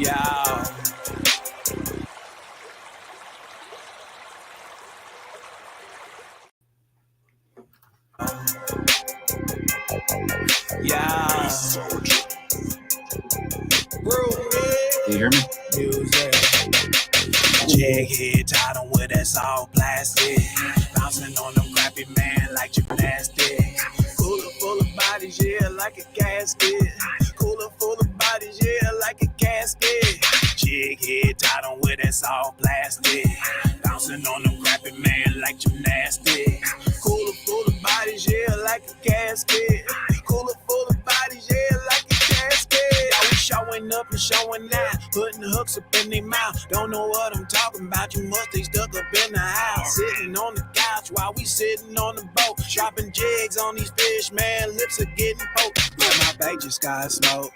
Yeah. Yeah. You hear me? Music. Jig head, tied on with that soft plastic. Bouncing on them crappy man like gymnastics. Cooler full of bodies, yeah, like a casket. Cooler full of bodies, yeah, like a casket. Jig head, tied on with that soft plastic. Bouncing on them crappy man like gymnastics. Cooler full of bodies, yeah, like a casket. Cooler full of bodies, yeah, like a casket. Showing up and showing out, putting hooks up in their mouth. Don't know what I'm talking about, you must be stuck up in the house. Sitting on the couch while we sitting on the boat. Dropping jigs on these fish, man, lips are getting poked. Yeah, my bait just got smoke,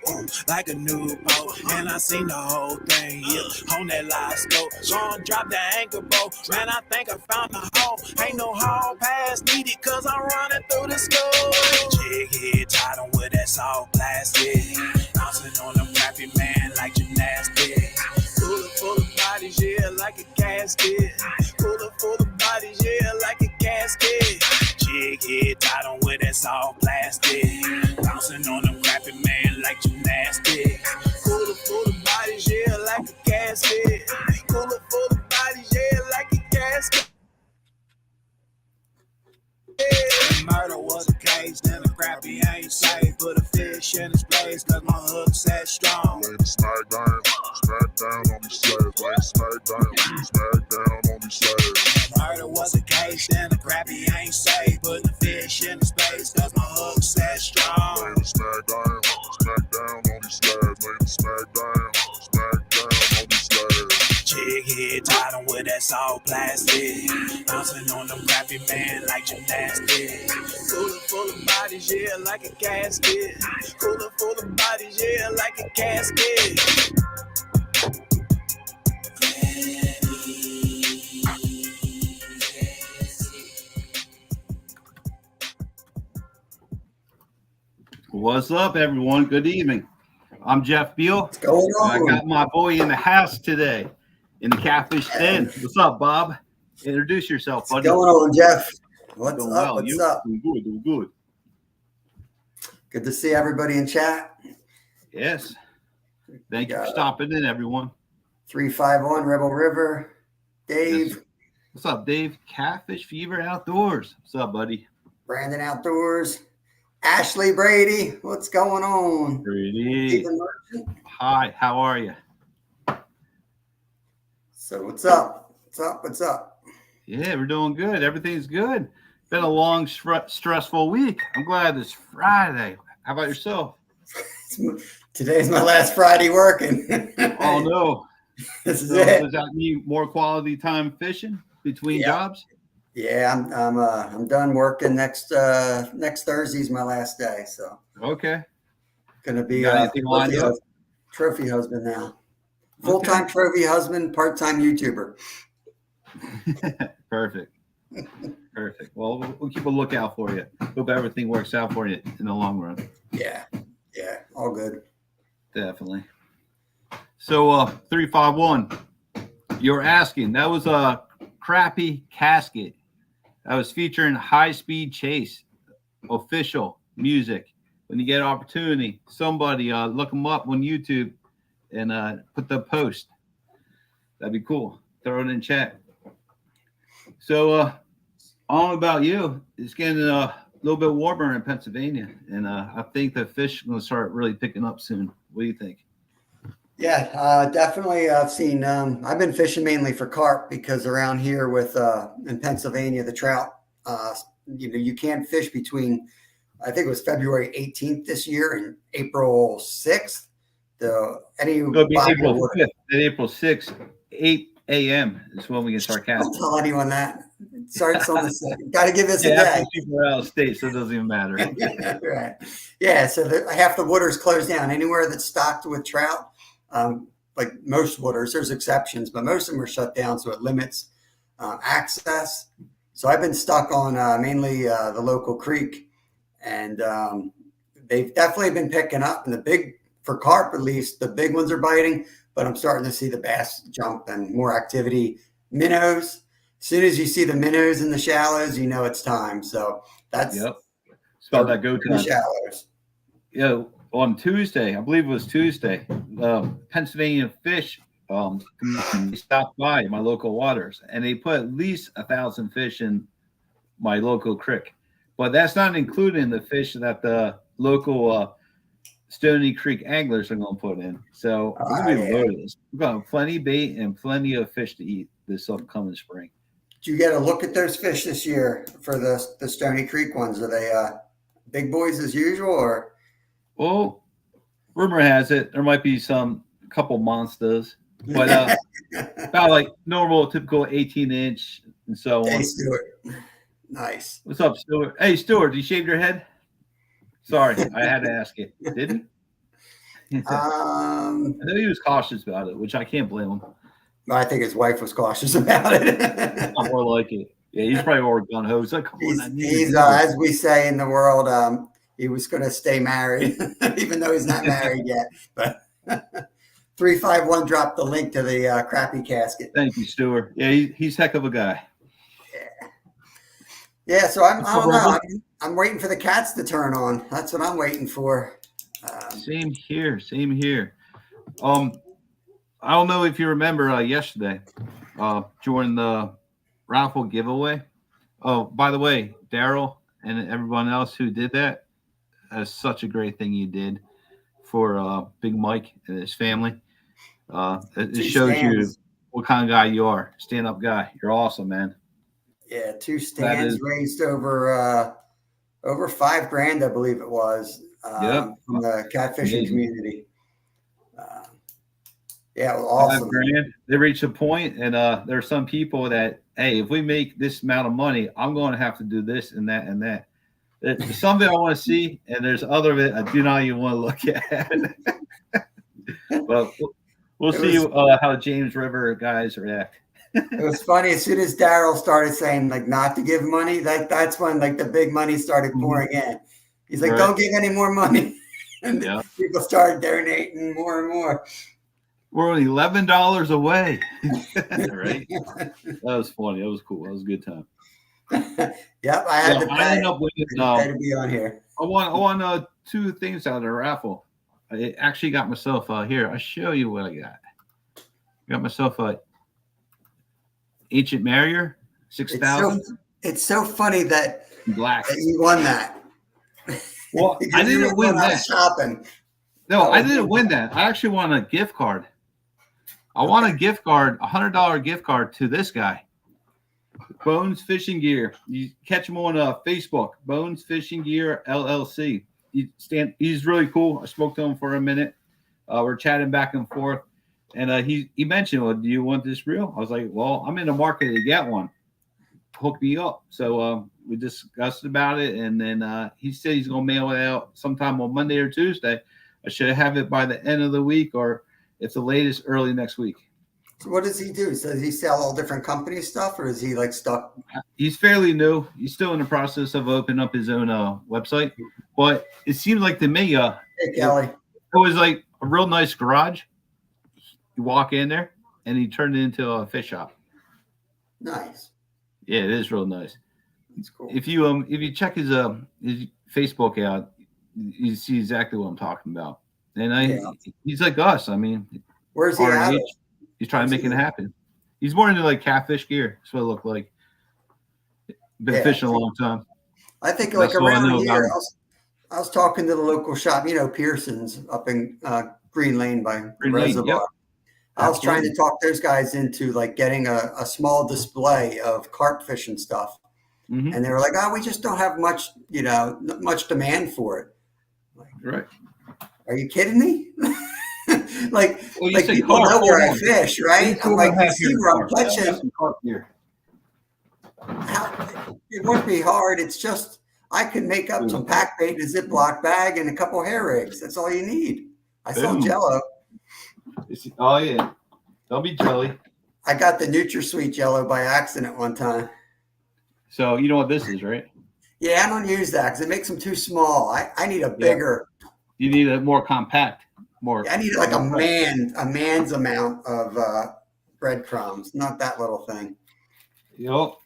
like a new boat. And I seen the whole thing, yeah, on that live scope. Sean dropped the anchor boat, man, I think I found the hole. Ain't no hall pass needed, cause I'm running through the school. Jig head, tied on with that soft plastic. Bouncing on them crappy man like gymnastics. Cooler full of bodies, yeah, like a casket. Cooler full of bodies, yeah, like a casket. Jig head, tied on with that soft plastic. Bouncing on them crappy man like gymnastics. Cooler full of bodies, yeah, like a casket. Cooler full of bodies, yeah, like a casket. Murder was a case, then a crappy ain't safe. Put a fish in his place, cause my hook set strong. Lay the smack down on these slaves. Lay smack down on these slaves. Murder was a case, then a crappy ain't safe. Put the fish in his place, cause my hook set strong. Lay the smack down on these slaves. Lay the smack down on these slaves. Jig head, tied on with that soft plastic. Bouncing on them crappy man like gymnastics. Cooler full of bodies, yeah, like a casket. Cooler full of bodies, yeah, like a casket. What's up, everyone? Good evening. I'm Jeff Beal. What's going on? I got my boy in the house today in the Catfishdǝn. What's up, Bob? Introduce yourself, buddy. What's going on, Jeff? What's Doing up? well. What's You? up? Doing good. Good to see everybody in chat. Yes. Thank you for stopping in, everyone. 351 Rebel River. Dave. Yes. What's up, Dave? Catfish Fever Outdoors. What's up, buddy? Brandon Outdoors. Ashley Brady. What's going on? Brady. Ethan Merchant. Hi, how are you? So what's up? What's up? Yeah, we're doing good. Everything's good. Been a long, stressful week. I'm glad it's Friday. How about yourself? Today's my last Friday working. Oh, no. This is So it. does that mean more quality time fishing between Yeah. jobs? Yeah, I'm done working next Thursday's my last day, so Okay. gonna be Got anything lined up? trophy husband now. Full-time trophy husband, part-time YouTuber. Perfect. Well, we'll keep a lookout for you. Hope everything works out for you in the long run. Yeah, all good. Definitely. So 351, you're asking, that was a crappy casket. That was featuring High Speed Chase, official music. When you get an opportunity, somebody look them up on YouTube and put the post. That'd be cool. Throw it in chat. So I don't know about you. It's getting a little bit warmer in Pennsylvania, and I think the fish are going to start really picking up soon. What do you think? Yeah, definitely. I've seen. I've been fishing mainly for carp because around here in Pennsylvania, the trout. You can't fish between. I think it was February 18th this year and April 6th. It'll be April 5th and April 6th, 8 a.m. is when we can start casting. Don't tell anyone that. It starts on the second. Got to give us a day. Half the people are out of state, so it doesn't even matter. Right. Yeah. So half the waters closed down. Anywhere that's stocked with trout, like most waters, there's exceptions, but most of them are shut down, so it limits access. So I've been stuck on mainly the local creek, and they've definitely been picking up. And for carp, at least, the big ones are biting, but I'm starting to see the bass jump and more activity. Minnows. As soon as you see the minnows in the shallows, you know it's time. So that's It's about that go the time. shallows. Yeah, on Tuesday, I believe it was Tuesday, Pennsylvania Fish stopped by my local waters, and they put at least 1,000 fish in my local creek. But that's not including the fish that the local Stony Creek anglers are going to put in. So it's going to be loaded. We're going to have plenty of bait and plenty of fish to eat this upcoming spring. Did you get a look at those fish this year for the Stony Creek ones? Are they big boys as usual, or? Well, rumor has it there might be a couple monsters, but about like normal, typical 18-inch and so on. Hey, Stuart. Nice. What's up, Stuart? Hey, Stuart, you shaved your head? Sorry, I had to ask you. Didn't you? I know he was cautious about it, which I can't blame him. I think his wife was cautious about it. More like it. Yeah, he's probably more gun ho. He's like, come on, he's as we say in the world, he was going to stay married, even though he's not married yet. But 351 dropped the link to the crappie casket. Thank you, Stuart. Yeah, he's heck of a guy. Yeah. So I don't know. I'm waiting for the cats to turn on. That's what I'm waiting for. Same here. Same here. I don't know if you remember yesterday during the raffle giveaway. Oh, by the way, Daryl and everyone else who did that, that's such a great thing you did for Big Mike and his family. It shows you what kind of guy you are. Stand-up guy. You're awesome, man. Yeah, 2 stands raised over $5,000, I believe it was, from the catfishing community. Yeah, it was awesome. $5,000. They reached a point, and there are some people that, hey, if we make this amount of money, I'm going to have to do this and that and that. There's some of it I want to see, and there's other of it I do not even want to look at. But we'll see how James River guys react. It was funny. As soon as Daryl started saying like not to give money, that's when like the big money started pouring in. He's like, don't give any more money. And people started donating more and more. We're only $11 away. Right? That was funny. That was cool. That was a good time. Yep, I had to pay. I ended up winning, to be on here. I won 2 things out of the raffle. I actually got myself here. I'll show you what I got. Got myself a Ancient Marrier 6000. It's so funny that black. That you won that. Well, I didn't win that. Shopping. No, I didn't win that. I actually won a gift card. I won a gift card, $100 gift card to this guy, Bones Fishing Gear. You catch him on Facebook, Bones Fishing Gear LLC. He's really cool. I spoke to him for a minute. We're chatting back and forth, and he mentioned, "Well, do you want this reel?" I was like, "Well, I'm in the market to get one. Hook me up." So we discussed about it, and then he said he's gonna mail it out sometime on Monday or Tuesday. I should have it by the end of the week, or if the latest, early next week. So what does he do? So does he sell all different company stuff, or is he like stuck? He's fairly new. He's still in the process of opening up his own website, but it seems like to me, hey, Kelly, it was like a real nice garage. You walk in there, and he turned it into a fish shop. Nice. Yeah, it is real nice. That's cool. If you check his Facebook out, you see exactly what I'm talking about. And he's like us. I mean, where's he at? He's trying to make it happen. He's more into like catfish gear. That's what it looked like. Been fishing a long time. I think like around here, I was talking to the local shop, Pearson's up in Green Lane by the Reservoir. Yep. I was trying to talk those guys into like getting a small display of carp fishing stuff. Mm-hmm. And they were like, "Oh, we just don't have much, much demand for it." Like, right. Are you kidding me? like people know where I fish, right? I'm like, you see where I'm catching. It wouldn't be hard. It's just I can make up some pack bait in a Ziploc bag and a couple hair rigs. That's all you need. I sell Jello. Oh yeah, don't be jelly. I got the NutraSweet Jello by accident one time. So you know what this is, right? Yeah, I don't use that because it makes them too small. I need a bigger. You need a more compact. more. Yeah, I need like a man's amount of breadcrumbs, not that little thing. You know,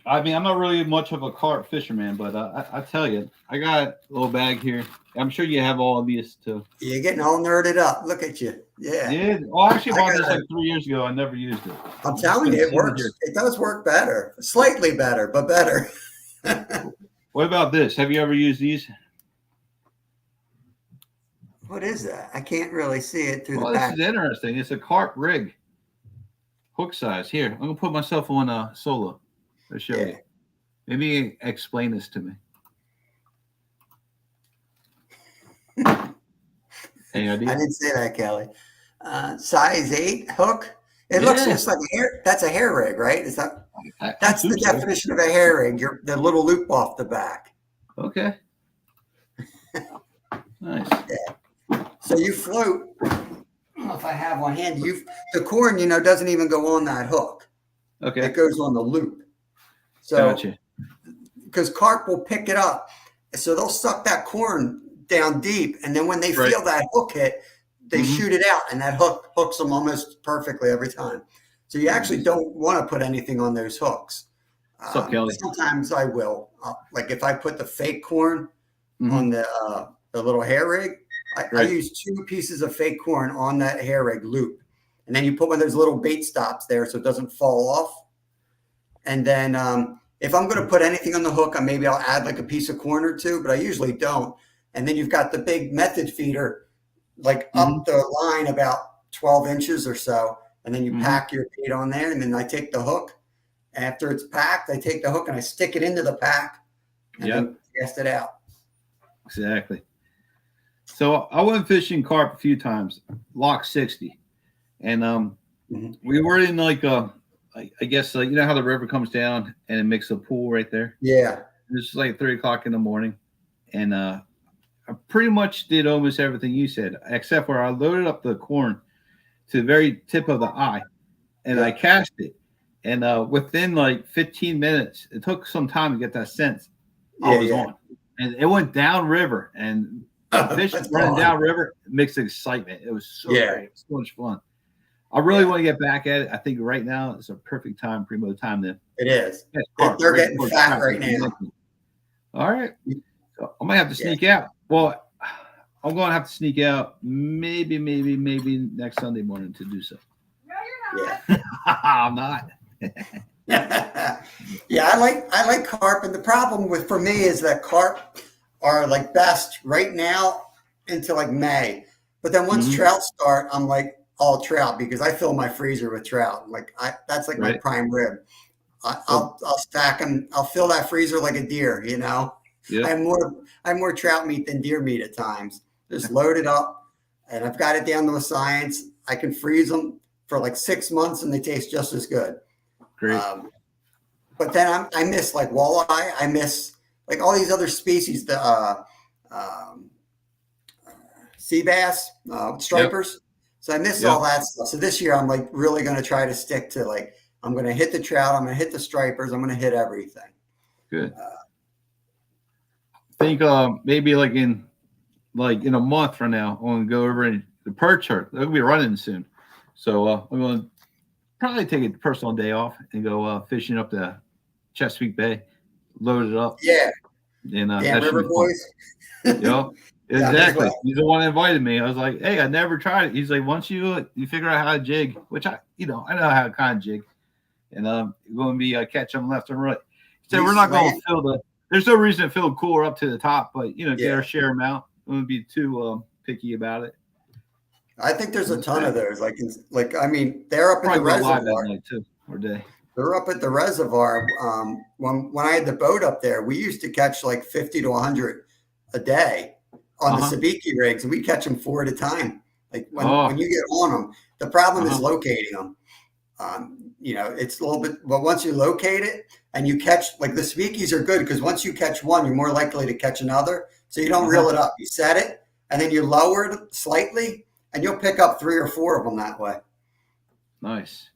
I mean, I'm not really much of a carp fisherman, but I tell you, I got a little bag here. I'm sure you have all of these too. You're getting all nerded up. Look at you. Yeah. Yeah. Well, I actually bought this gotta- like 3 years ago. I never used it. I'm telling you, it works. It does work better. Slightly better, but better. What about this? Have you ever used these? What is that? I can't really see it through Well, the this pack. is interesting. It's a carp rig. Hook size. Here, I'm gonna put myself on solo. I'll show you. Maybe explain this to me. Any idea? I didn't say that, Kelly. Size 8 hook. It looks just like a hair. That's a hair rig, right? Is that? That's the definition of a hair rig. The little loop off the back. Okay. Nice. Yeah. So you float. I don't know if I have one hand. The corn, doesn't even go on that hook. Okay. It goes on the loop. So, Gotcha. because carp will pick it up, so they'll suck that corn down deep, and then when they feel that hook hit, they shoot it out, and that hook hooks them almost perfectly every time. So you actually don't want to put anything on those hooks. What's up, Kelly? Sometimes I will. Like if I put the fake corn on the little hair rig, I use 2 pieces of fake corn on that hair rig loop. And then you put one of those little bait stops there so it doesn't fall off. And then if I'm going to put anything on the hook, maybe I'll add like a piece of corn or 2, but I usually don't. And then you've got the big method feeder, like up the line about 12 inches or so. And then you pack your bait on there. And then I take the hook. After it's packed, I take the hook and I stick it into the pack and then cast it out. Exactly. So I went fishing carp a few times, Lock 60. And we were in like I guess you know how the river comes down and it makes a pool right there? Yeah. It's like 3 o'clock in the morning. And I pretty much did almost everything you said, except for I loaded up the corn to the very tip of the eye and I cast it. And within like 15 minutes, it took some time to get that sense I was on. And it went downriver, and fish running downriver makes excitement. It was so great. So much fun. I really want to get back at it. I think right now is a perfect time, primo time. Then it is. They're getting fat right now. All right. So I might have to sneak out. Well, I'm going to have to sneak out maybe next Sunday morning to do so. No, you're not. Yeah. I'm not. Yeah, I like carp, and the problem for me is that carp are like best right now until like May, but then once trout start, I'm like all trout because I fill my freezer with trout. Like that's like my prime rib. I'll stack them. I'll fill that freezer like a deer. Yeah. I have more trout meat than deer meat at times. Just load it up, and I've got it down to a science. I can freeze them for like 6 months, and they taste just as good. Great. But then I miss like walleye. I miss like all these other species, the sea bass, stripers. So I miss all that stuff. So this year I'm like really going to try to stick to like, I'm going to hit the trout. I'm going to hit the stripers. I'm going to hit everything. Good. I think maybe like in a month from now, I'm going to go over and the perch herd. They'll be running soon. So I'm going to probably take a personal day off and go fishing up the Chesapeake Bay, load it up. Yeah. And River Boys. Exactly. He's the one that invited me. I was like, hey, I never tried it. He's like, once you figure out how to jig, which I know how to kind of jig, and you're going to be catching them left and right. He said, we're not going to fill there's no reason to fill the cooler up to the top, but get our share amount. We wouldn't be too picky about it. I think there's a ton of those. I mean, they're up at the reservoir too, or day. They're up at the reservoir. When I had the boat up there, we used to catch like 50 to 100 a day on the sabiki rigs, and we catch them 4 at a time. Like when you get on them, the problem is locating them. It's a little bit, but once you locate it and you catch, like the sabikis are good because once you catch one, you're more likely to catch another. So you don't reel it up. You set it and then you lower it slightly, and you'll pick up 3 or 4 of them that way. Nice.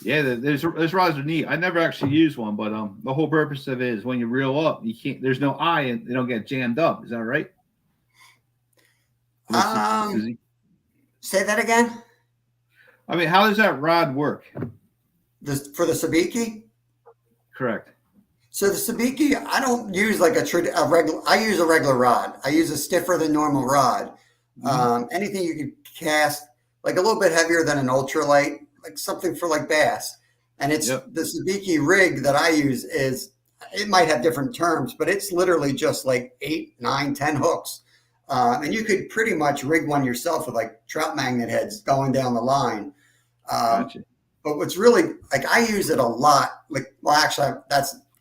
Yeah, those rods are neat. I never actually used one, but the whole purpose of it is when you reel up, you can't. There's no eye, and they don't get jammed up. Is that right? Um, Say that again. I mean, how does that rod work? For the sabiki. Correct. So the sabiki, I don't use like a regular. I use a regular rod. I use a stiffer than normal rod. Anything you can cast, like a little bit heavier than an ultralight, like something for like bass. And it's the sabiki rig that I use is, it might have different terms, but it's literally just like 8, 9, 10 hooks. And you could pretty much rig one yourself with like trout magnet heads going down the line. Gotcha. But what's really, like, I use it a lot. Like, well, actually,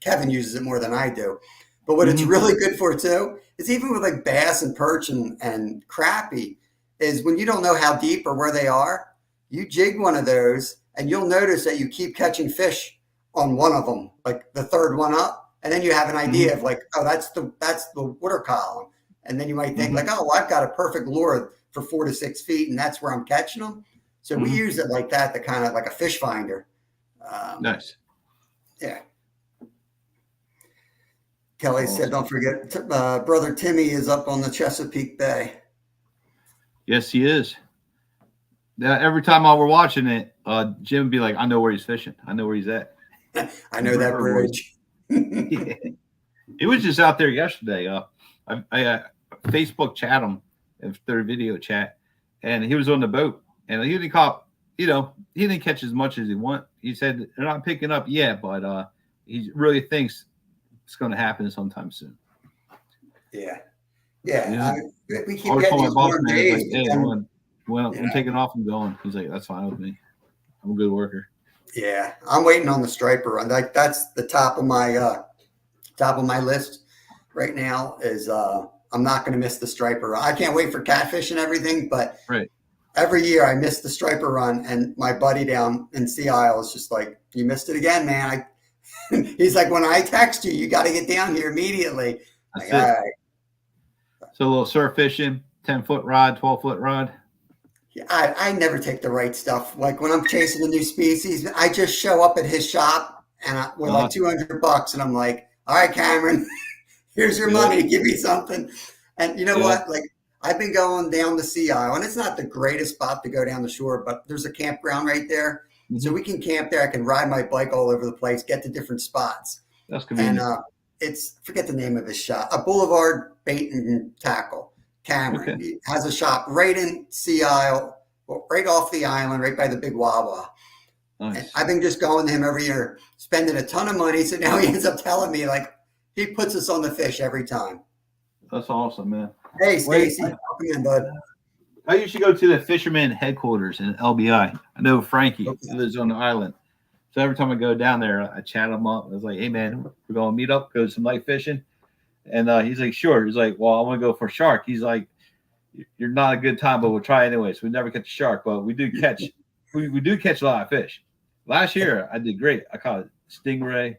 Kevin uses it more than I do. But what it's really good for too is even with like bass and perch and crappie, is when you don't know how deep or where they are, you jig one of those and you'll notice that you keep catching fish on one of them, like the third one up, and then you have an idea of like, oh, that's the water column, and then you might think like, oh, well, I've got a perfect lure for 4 to 6 feet, and that's where I'm catching them. So we use it like that to kind of like a fish finder. Nice. Yeah. Kelly said, don't forget, Brother Timmy is up on the Chesapeake Bay. Yes, he is. Every time I were watching it, Jim would be like, I know where he's fishing. I know where he's at. I know that bridge. Yeah. He was just out there yesterday. I Facebook chat him, their video chat, and he was on the boat. And he didn't caught, he didn't catch as much as he want. He said they're not picking up yet, but he really thinks it's going to happen sometime soon. Yeah. We keep I getting told these my boss warm man, days. like, hey, I'm taking off and going. He's like, that's fine with me. I'm a good worker. Yeah, I'm waiting on the striper run. Like that's the top of my list right now. Is I'm not going to miss the striper run. I can't wait for catfish and everything, but every year I miss the striper run, and my buddy down in Sea Isle is just like, "You missed it again, man." He's like, "When I text you, you got to get down here immediately." That's like, all right. So a little surf fishing, 10-foot rod, 12-foot rod. I never take the right stuff. Like when I'm chasing a new species, I just show up at his shop and with like $200, and I'm like, "All right, Cameron, here's your money. Give me something." And you know what? Like I've been going down the Sea Isle, and it's not the greatest spot to go down the shore, but there's a campground right there, so we can camp there. I can ride my bike all over the place, get to different spots. That's convenient. And it's, forget the name of his shop, a Boulevard Bait and Tackle. Cameron He has a shop right in Sea Isle, right off the island, right by the big Wawa. Nice. And I've been just going to him every year, spending a ton of money. So now he ends up telling me, like, he puts us on the fish every time. That's awesome, man. Hey, Stacy, welcome in, bud. I used to go to the fisherman headquarters in LBI. I know Frankie lives on the island. So every time I go down there, I chat him up. I was like, hey, man, we're going to meet up, go some light fishing. And he's like, sure. He's like, well, I want to go for shark. He's like, you're not a good time, but we'll try anyways. We never catch a shark, but we do catch we do catch a lot of fish. Last year, I did great. I caught a stingray.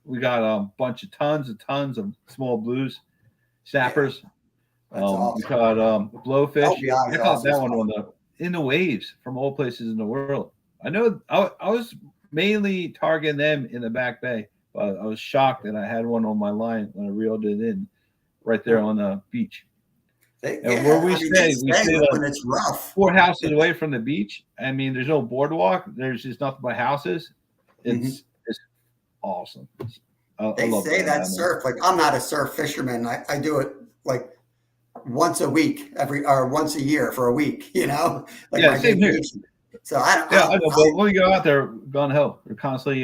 We got a bunch of tons of small blues, snappers. Awesome. We caught blowfish. I caught awesome that one in the waves from all places in the world. I know I was mainly targeting them in the back bay. I was shocked that I had one on my line when I reeled it in right there on the beach. Where we stay when it's rough. 4 houses away from the beach. I mean, there's no boardwalk. There's just nothing but houses. It's awesome. They say that surf. Like, I'm not a surf fisherman. I do it like once a week, once a year for a week. Like my same here. So I don't. I know. But when we go out there, gun ho, we're constantly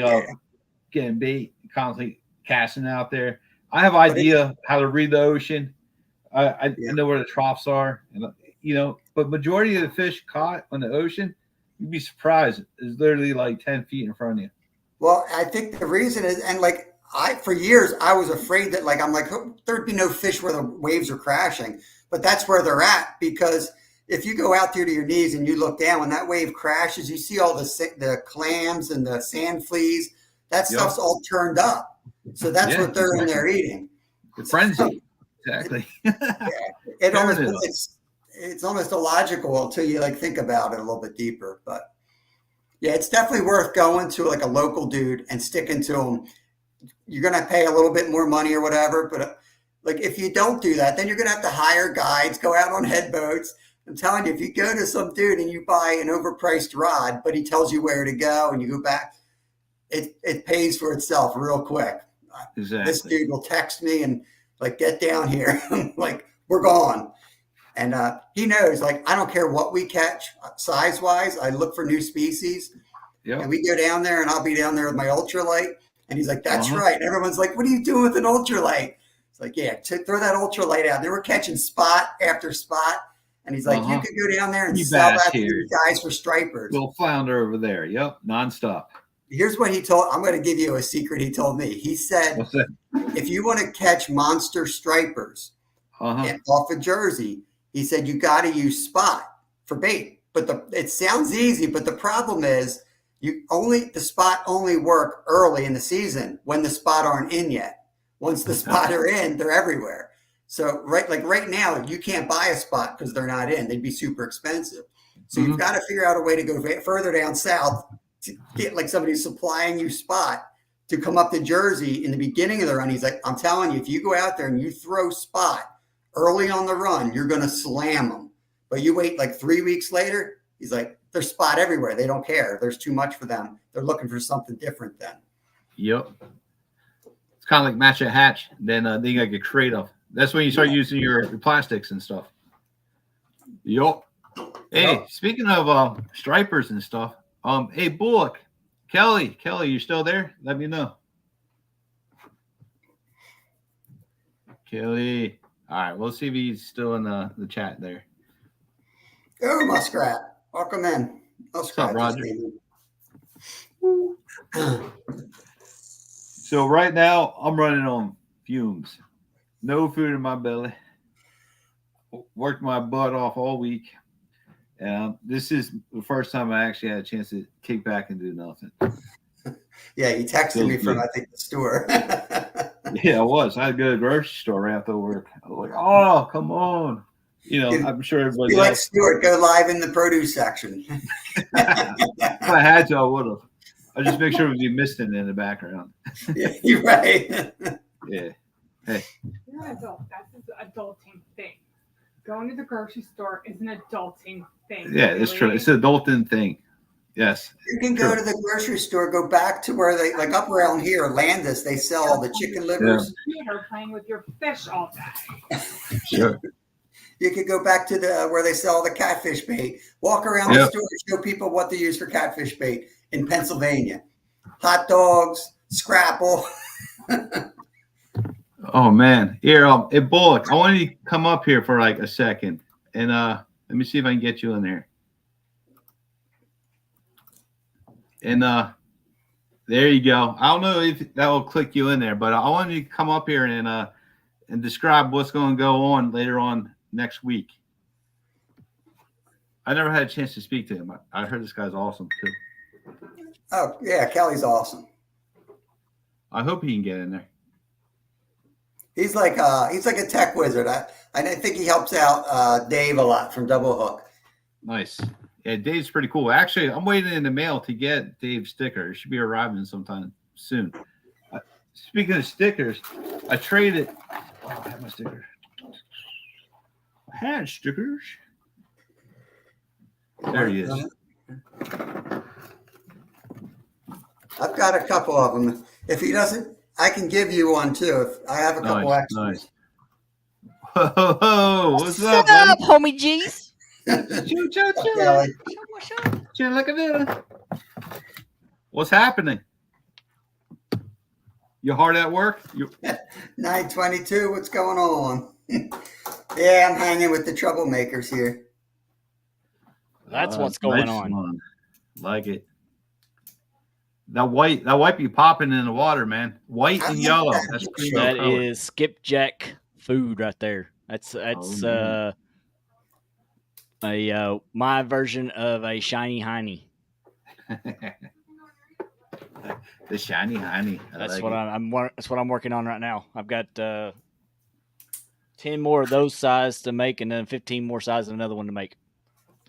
getting bait, constantly casting out there. I have idea how to read the ocean. I know where the troughs are, and but majority of the fish caught on the ocean, you'd be surprised, is literally like 10 feet in front of you. Well, I think the reason is, and like for years I was afraid that I'm like, there'd be no fish where the waves are crashing, but that's where they're at, because if you go out there to your knees and you look down, when that wave crashes, you see all the clams and the sand fleas. That stuff's all turned up. So that's what they're in there eating. The frenzy. Exactly. It's almost illogical until you think about it a little bit deeper. But yeah, it's definitely worth going to like a local dude and sticking to him. You're going to pay a little bit more money or whatever, but like if you don't do that, then you're going to have to hire guides, go out on head boats. I'm telling you, if you go to some dude and you buy an overpriced rod, but he tells you where to go and you go back, it pays for itself real quick. Exactly. This dude will text me and like, get down here. Like, we're gone. And he knows, like, I don't care what we catch size wise. I look for new species. Yep. And we go down there and I'll be down there with my ultralight. And he's like, that's right. And everyone's like, what are you doing with an ultralight? It's like, yeah, throw that ultralight out. They were catching spot after spot. And he's like, you could go down there and sell that to these guys for stripers. Little flounder over there. Yep. Nonstop. Here's what he told. I'm going to give you a secret he told me. He said, if you want to catch monster stripers off of Jersey, he said, you got to use spot for bait. But it sounds easy, but the problem is the spot only work early in the season when the spot aren't in yet. Once the spot are in, they're everywhere. So right now, you can't buy a spot because they're not in. They'd be super expensive. So you've got to figure out a way to go further down south to get like somebody supplying you spot to come up to Jersey in the beginning of the run. He's like, I'm telling you, if you go out there and you throw spot early on the run, you're going to slam them. But you wait like 3 weeks later, he's like, there's spot everywhere. They don't care. There's too much for them. They're looking for something different then. Yep. It's kind of like match a hatch. Then you got to get creative. That's when you start using your plastics and stuff. Yep. Hey, speaking of stripers and stuff, hey, Bullock, Kelly, you still there? Let me know. Kelly. All right, we'll see if he's still in the chat there. Oh, Muskrat. Welcome in. Muskrat. What's up, Roger? So right now, I'm running on fumes. No food in my belly. Worked my butt off all week. This is the first time I actually had a chance to kick back and do nothing. Yeah, you texted me from, I think, the store. Yeah, I was. I had to go to the grocery store right after work. I was like, oh, come on. You know, I'm sure everybody else. Like Stuart, go live in the produce section. If I had to, I would have. I just make sure it would be misting in the background. Yeah, you're right. Yeah. Hey. You're an adult. That's an adulting thing. Going to the grocery store is an adulting thing. Yeah, it's true. It's an adulting thing. Yes. You can go to the grocery store, go back to where they, like up around here, Landis, they sell all the chicken livers. You're playing with your fish all day. Sure. You could go back to where they sell the catfish bait. Walk around the store and show people what to use for catfish bait in Pennsylvania. Hot dogs, scrapple. Oh man, here, hey Bullock, I want you to come up here for like a second, and let me see if I can get you in there. And there you go. I don't know if that will click you in there, but I want you to come up here and describe what's going to go on later on next week. I never had a chance to speak to him. I heard this guy's awesome too. Oh yeah, Kelly's awesome. I hope he can get in there. He's like a tech wizard. I think he helps out Dave a lot from Double Hook. Nice. Yeah, Dave's pretty cool. Actually, I'm waiting in the mail to get Dave's sticker. It should be arriving sometime soon. Speaking of stickers, I traded. Oh, I have my sticker. I had stickers. There he is. I've got a couple of them. If he doesn't, I can give you one too. If I have a couple extras. Nice. Whoa, what's up, homie G's? Chill like a villain. What's happening? You hard at work? 922. What's going on? Yeah, I'm hanging with the troublemakers here. That's what's going nice on. One. Like it. That white be popping in the water, man. White and yellow. That is skipjack food right there. That's my version of a shiny hiney. The shiny hiney. That's what I'm working on right now. I've got 10 more of those size to make, and then 15 more size and another one to make.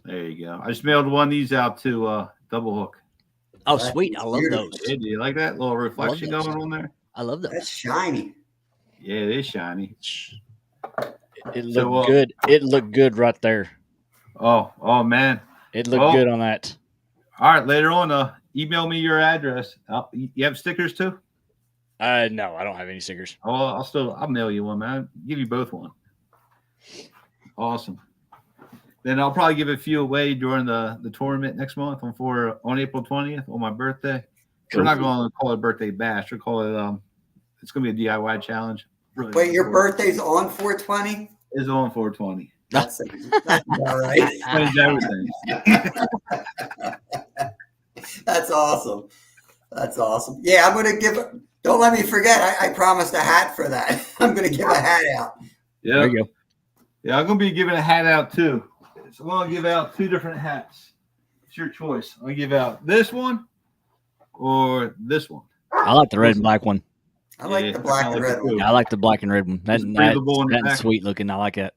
There you go. I just mailed one of these out to Double Hook. Oh, sweet. I love those. Yeah, do you like that little reflection going on there? I love those. That's shiny. Yeah, it is shiny. It looked So, good. It looked good right there. Oh man. It looked Well, good on that. All right, later on, email me your address. You have stickers too? No, I don't have any stickers. Oh, I'll mail you one, man. I'll give you both one. Awesome. Then I'll probably give a few away during the tournament next month on April 20th on my birthday. We're not going to call it a birthday bash. We'll call it it's going to be a DIY challenge. Really. Wait, your birthday's on 420? Is on 420. That's all right. Change everything. That's awesome. That's awesome. Yeah, I'm going to give. Don't let me forget. I promised a hat for that. I'm going to give a hat out. Yeah. There you go. Yeah, I'm going to be giving a hat out too. So I'm going to give out 2 different hats. It's your choice. I'm going to give out this one or this one. I like the red and black one. I like the black and red one. Yeah, I like the black and red one. That's back. sweet looking. I like that.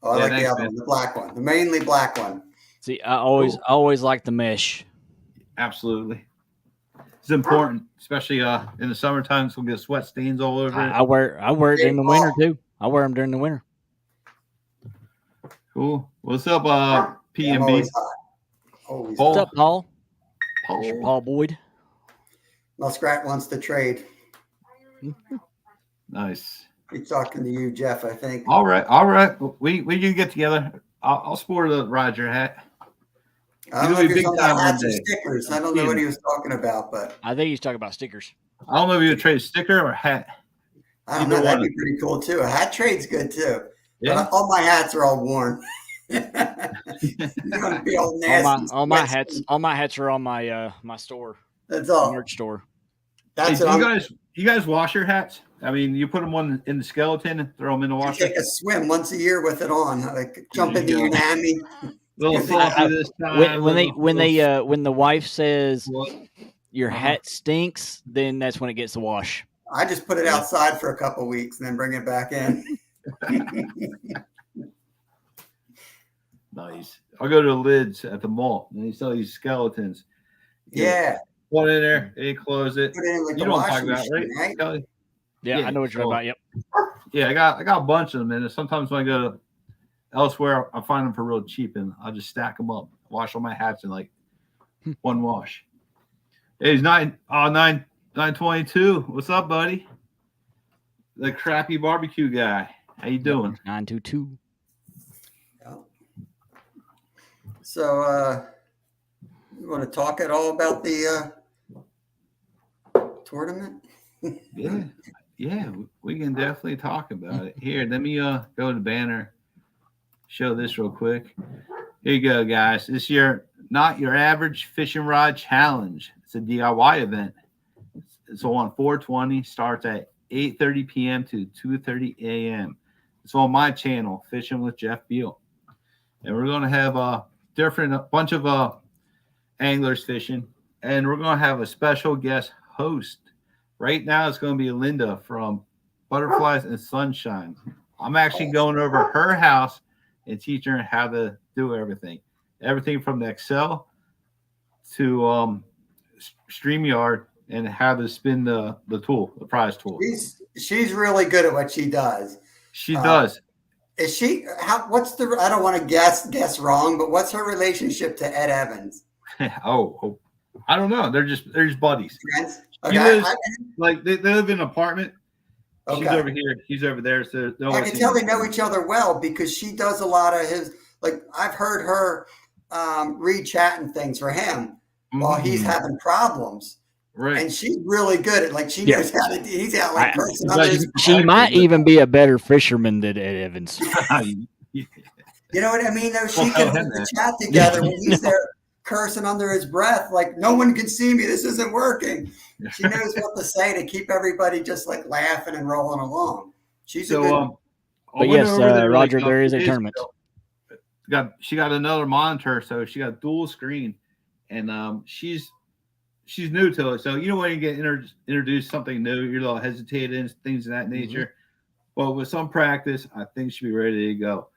Oh, I like the other one, the black one, the mainly black one. See, I always like the mesh. Absolutely. It's important, especially in the summertime. So we'll get sweat stains all over it. I wear it in the winter too. I wear them during the winter. Cool. What's up, PMB? I'm always hot. Always Paul. What's up, Paul? Paul. Paul Boyd. Muskrat wants to trade. Nice. He's talking to you, Jeff, I think. All right. We can get together. I'll sport a Roger hat. I don't know if Big he's on time hats or one day. stickers. I don't know what he was talking about, but I think he's talking about stickers. I don't know if you would trade sticker or hat. I don't know. That'd be pretty cool too. A hat trade's good too. Yeah. But all my hats are all worn. You're gonna be all nasty. All my hats are on my my store. That's all. Merch store. That's Hey, what you guys wash your hats? I mean, you put them on in the skeleton and throw them in the I washer. take a swim once a year with it on. Like jump in the There you go. Unami. Little salty this time. When the wife says What? your hat stinks, then that's when it gets the wash. I just put it outside for a couple weeks and then bring it back in. Nice. I'll go to the lids at the mall and they sell these skeletons. Yeah. Put it in there, they close it. Put it in like You the know what I'm washing talking about, machine, right? right? Kelly? Yeah, Yeah, I know what you're so- about. Yep. Yeah, I got a bunch of them, and sometimes when I go to elsewhere, I find them for real cheap, and I'll just stack them up, wash all my hats in like one wash. Hey, it's 922. What's up, buddy? The crappy barbecue guy. How you doing? 922. So, you want to talk at all about the tournament? Yeah, we can definitely talk about it. Here, let me go to the banner, show this real quick. Here you go, guys. This year, not your average fishing rod challenge. It's a DIY event. It's on 420. Starts at 8:30 p.m. to 2:30 a.m. It's on my channel, Fishing with Jeff Beal, and we're going to have a bunch of anglers fishing, and we're going to have a special guest host. Right now, it's going to be Linda from Butterflies and Sunshine. I'm actually going over her house and teaching her how to do everything from the Excel to StreamYard and how to spin the tool, the prize tool. She's really good at what she does. She does. Is she? What's the? I don't want to guess wrong, but what's her relationship to Ed Evans? Oh, I don't know. They're just buddies. Friends? He Okay, lives, like they live in an apartment. okay. She's over here. He's over there. So I can tell they know each other well because she does a lot of his. Like I've heard her read chat and things for him while he's having problems. Right. And she's really good at like she knows how to. He's out like person under his She might even be a better fisherman than Ed Evans. You know what I mean? Though she Well, can tell him hold the that. chat together when he's there cursing under his breath, like no one can see me. This isn't working. She knows what to say to keep everybody just like laughing and rolling along. She's a good. But yes, Roger, there is a tournament. She got another monitor, so she got dual screen, and she's new to it. So you know when you get introduced something new, you're a little hesitating, things of that nature. But with some practice, I think she'll be ready to go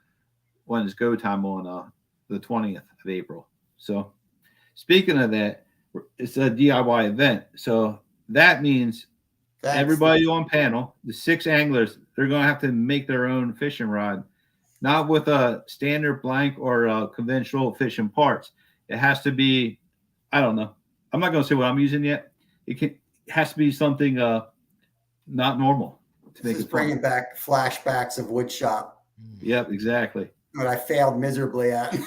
when it's go time on the 20th of April. So speaking of that, it's a DIY event. So that means Thanks. everybody on panel, the 6 anglers, they're going to have to make their own fishing rod, not with a standard blank or conventional fishing parts. It has to be, I don't know. I'm not going to say what I'm using yet. It has to be something not normal to make This is it fun. bringing back flashbacks of wood shop, Yep, exactly. what I failed miserably at.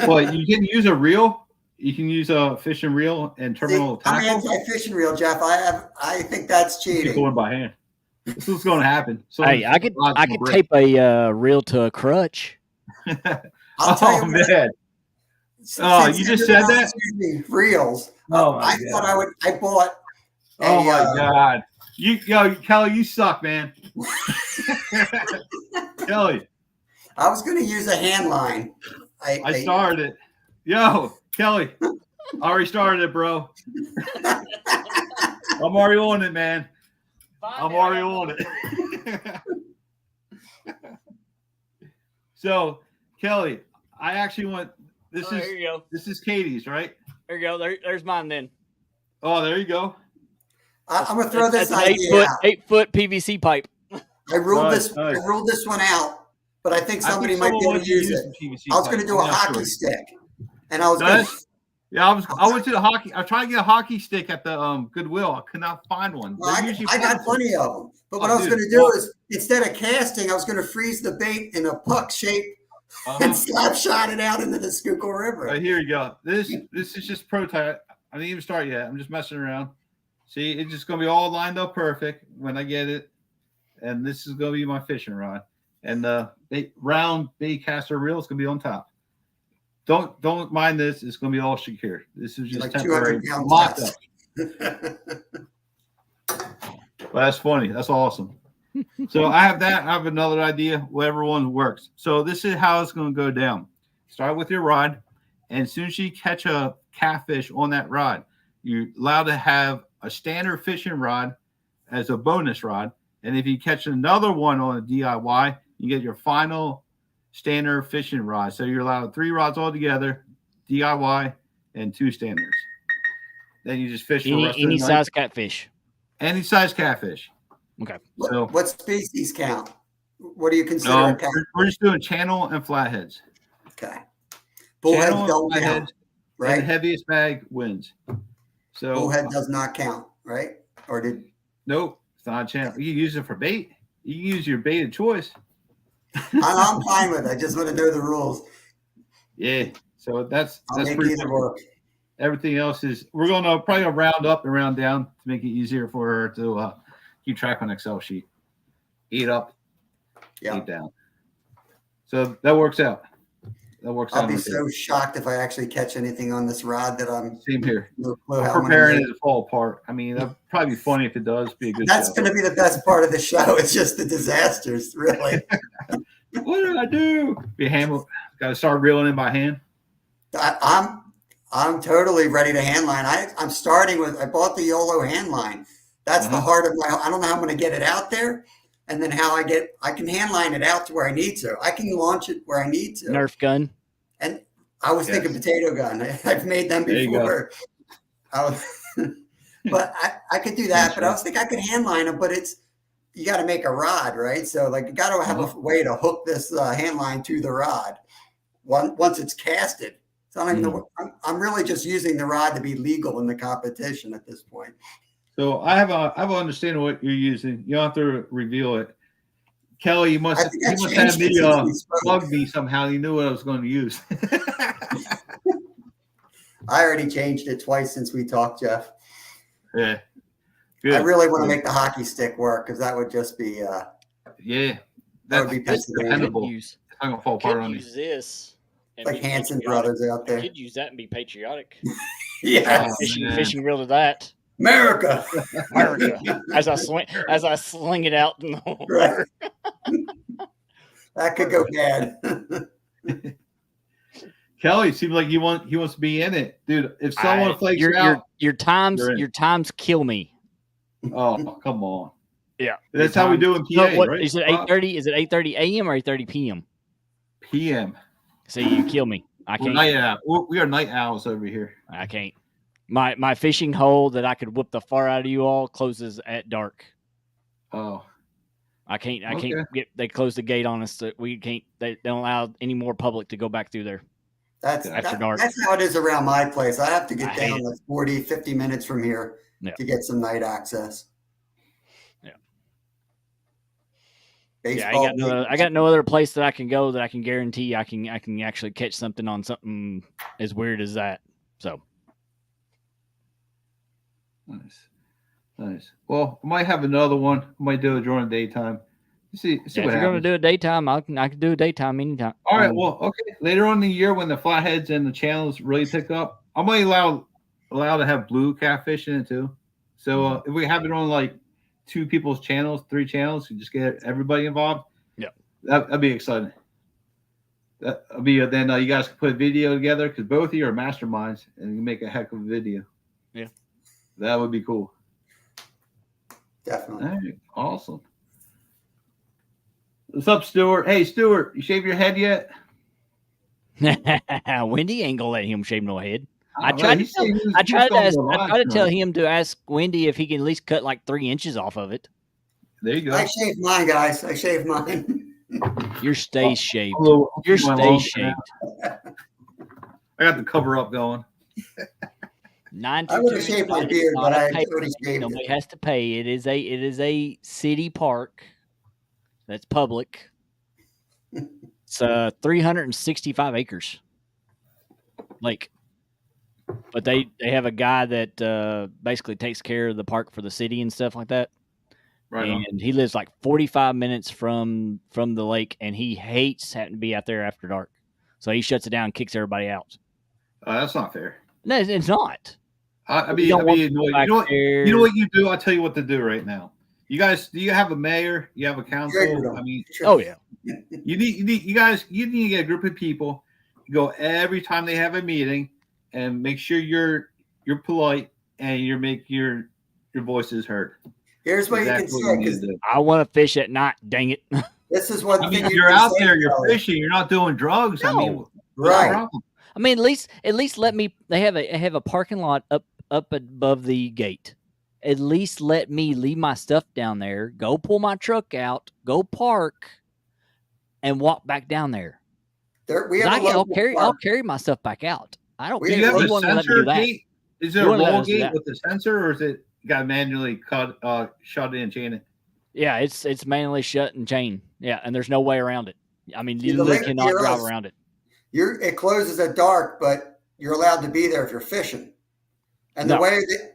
Well, you can use a reel. You can use a fishing reel and terminal I'm tackle. anti-fishing reel, Jeff. I think that's Keep cheating. going by hand. This is going to happen. So Hey, I could tape a reel to a crutch. I'll tell you Oh what, man! Oh, you just said that? Reels. Oh my I God. thought I bought. Oh my God! Kelly, you suck, man. Kelly, I was going to use a hand line. I started it. Yo, Kelly, I already started it, bro. I'm already on it, man. I'm already on it. So, Kelly, I actually want There you go. this is Katie's, right? There you go. There's mine then. Oh, there you go. I'm going to throw this That's an idea out. 8-foot PVC pipe. I ruled Nice. I ruled this one out, but I think somebody might be able to use it. I was going to do a hockey stick, and I was going to. Yeah, I went to the hockey. I was trying to get a hockey stick at the Goodwill. I could not find one. Well, I got plenty of them, but what I was dude, going to do is instead of casting, I was going to freeze the bait in a puck shape and slap shot it out into the Schuylkill River. Right, here you go. This is just prototype. I didn't even start yet. I'm just messing around. See, it's just gonna be all lined up perfect when I get it. And this is gonna be my fishing rod. And round bait caster reel is gonna be on top. Don't mind this. It's gonna be all secure. This is just Like temporary 200 mocked pounds. up. Well, that's funny. That's awesome. So I have that. I have another idea. Whatever one works. So this is how it's going to go down. Start with your rod, and as soon as you catch a catfish on that rod, you're allowed to have a standard fishing rod as a bonus rod. And if you catch another one on a DIY, you get your final standard fishing rod. So you're allowed 3 rods altogether, DIY, and 2 standards. Then you just fish for the rest of the Any night. size catfish. Any size catfish. Okay. So What species count? What do you consider a count? we're just doing channel and flatheads. Okay. Bullhead Channel don't and count, flatheads, and the right? heaviest bag wins. So Bullhead does not count, right? Or did nope, it's not a channel. You can use it for bait. You can use your bait of choice. I'm fine with it. I just want to know the rules. Yeah. So that's I'll make pretty either much work. everything else is. We're gonna probably round up and round down to make it easier for her to keep track on Excel sheet. Eat up, Yeah. eat down. So that works out. That works I'll out. be okay. so shocked if I actually catch anything on this rod that I'm Same here. no clue I'm how I'm gonna preparing make. it to fall apart. I mean, that'd probably be funny if it does. Be a good That's show. going to be the best part of the show. It's just the disasters, really. What did I do? Be got to start reeling in by hand. I'm totally ready to hand line. I'm starting with. I bought the YOLO hand line. That's the heart of my. I don't know how I'm going to get it out there, and then how I can hand line it out to where I need to. I can launch it where I need to. Nerf gun. And I was thinking potato gun. I've made them There you before. But I could do that. But I was thinking I could hand line them. But you got to make a rod, right? So like you got to have a way to hook this hand line to the rod once it's casted. So I don't even know. I'm really just using the rod to be legal in the competition at this point. So I have an understanding of what you're using. You don't have to reveal it. Kelly, you must have me plug me somehow. You knew what I was going to use. I already changed it twice since we talked, Jeff. Yeah. Good. I really want to make the hockey stick work because that would just be yeah. That would be that's dependable. It's not gonna fall apart on you. Use this. And like be Hanson patriotic. brothers out there. You could use that and be patriotic. Yeah. Fishing reel to that. America. as I sling it out in the water. Right. That could go bad. Kelly seems like he wants to be in it, dude. If someone flakes out, your times kill me. Oh, come on. Yeah, that's how we do in PA, right? Is it 8:30? Is it 8:30 a.m. or 8:30 p.m.? PM. So you kill me. I can't. Night owl. We are night owls over here. I can't. My fishing hole that I could whoop the far out of you all closes at dark. Oh, I can't Okay. get. They closed the gate on us. So we can't. They don't allow any more public to go back through there. That's After dark. That's how it is around my place. I have to I get hate down it. like 40, 50 minutes from here Yeah. to get some night access. Yeah. Baseball. I got no other place that I can go that I can guarantee I can actually catch something on something as weird as that. So nice. Well, I might have another one. I might do it during the daytime. See if what you're happens. going to do a daytime, I can do a daytime anytime. All right. Well, okay. Later on in the year, when the flatheads and the channels really pick up, I might allow to have blue catfish in it too. So if we have it on like 2 people's channels, 3 channels, you just get everybody involved. Yeah, that'd be exciting. That'd be then you guys can put a video together because both of you are masterminds and you can make a heck of a video. Yeah, that would be cool. Definitely. All right. Awesome. What's up, Stuart? Hey, Stuart, you shave your head yet? Wendy ain't gonna let him shave no head. I Well, tried he to said he was- I he was tried to going ask, to I tried to live tell tonight. him to ask Wendy if he can at least cut like 3 inches off of it. There you go. I shaved mine, guys. I shaved mine. Your stay shaved. Although, Your my stay long- shaved. I got the cover up going. 9 I would have shaved my beard, but I already shaved Nobody it. has to pay. It is a city park that's public. It's 365 acres lake. But they have a guy that basically takes care of the park for the city and stuff like that. Right on. And he lives like 45 minutes from the lake, and he hates having to be out there after dark. So he shuts it down and kicks everybody out. That's not fair. No, it's not. I'd You be don't want annoyed. people back You know there. what you do? I'll tell you what to do right now. You guys, do you have a mayor? You have a council? Sure. I mean, Oh yeah. you need to get a group of people. You go every time they have a meeting, and make sure you're polite and you make your voices heard. Here's what Exactly you can what say, need because to do. I want to fish at night. Dang it. this is one I thing mean, you you're can out say, there, you're though. fishing, you're not doing drugs. I mean, No. what's the Right. problem? I mean, at least let me. They have a parking lot up above the gate. At least let me leave my stuff down there, go pull my truck out, go park, and walk back down there. We have a I'll local carry park. my stuff back out. I don't We Do care you if have you a want to let me do sensor that. gate? Is there You a wanna let roll us do gate that. with the sensor, or is it got manually shut in chain it? Yeah, it's manually shut and chain. Yeah, and there's no way around it. I mean, you The literally lake cannot near drive us- around it. It closes at dark, but you're allowed to be there if you're fishing. And No.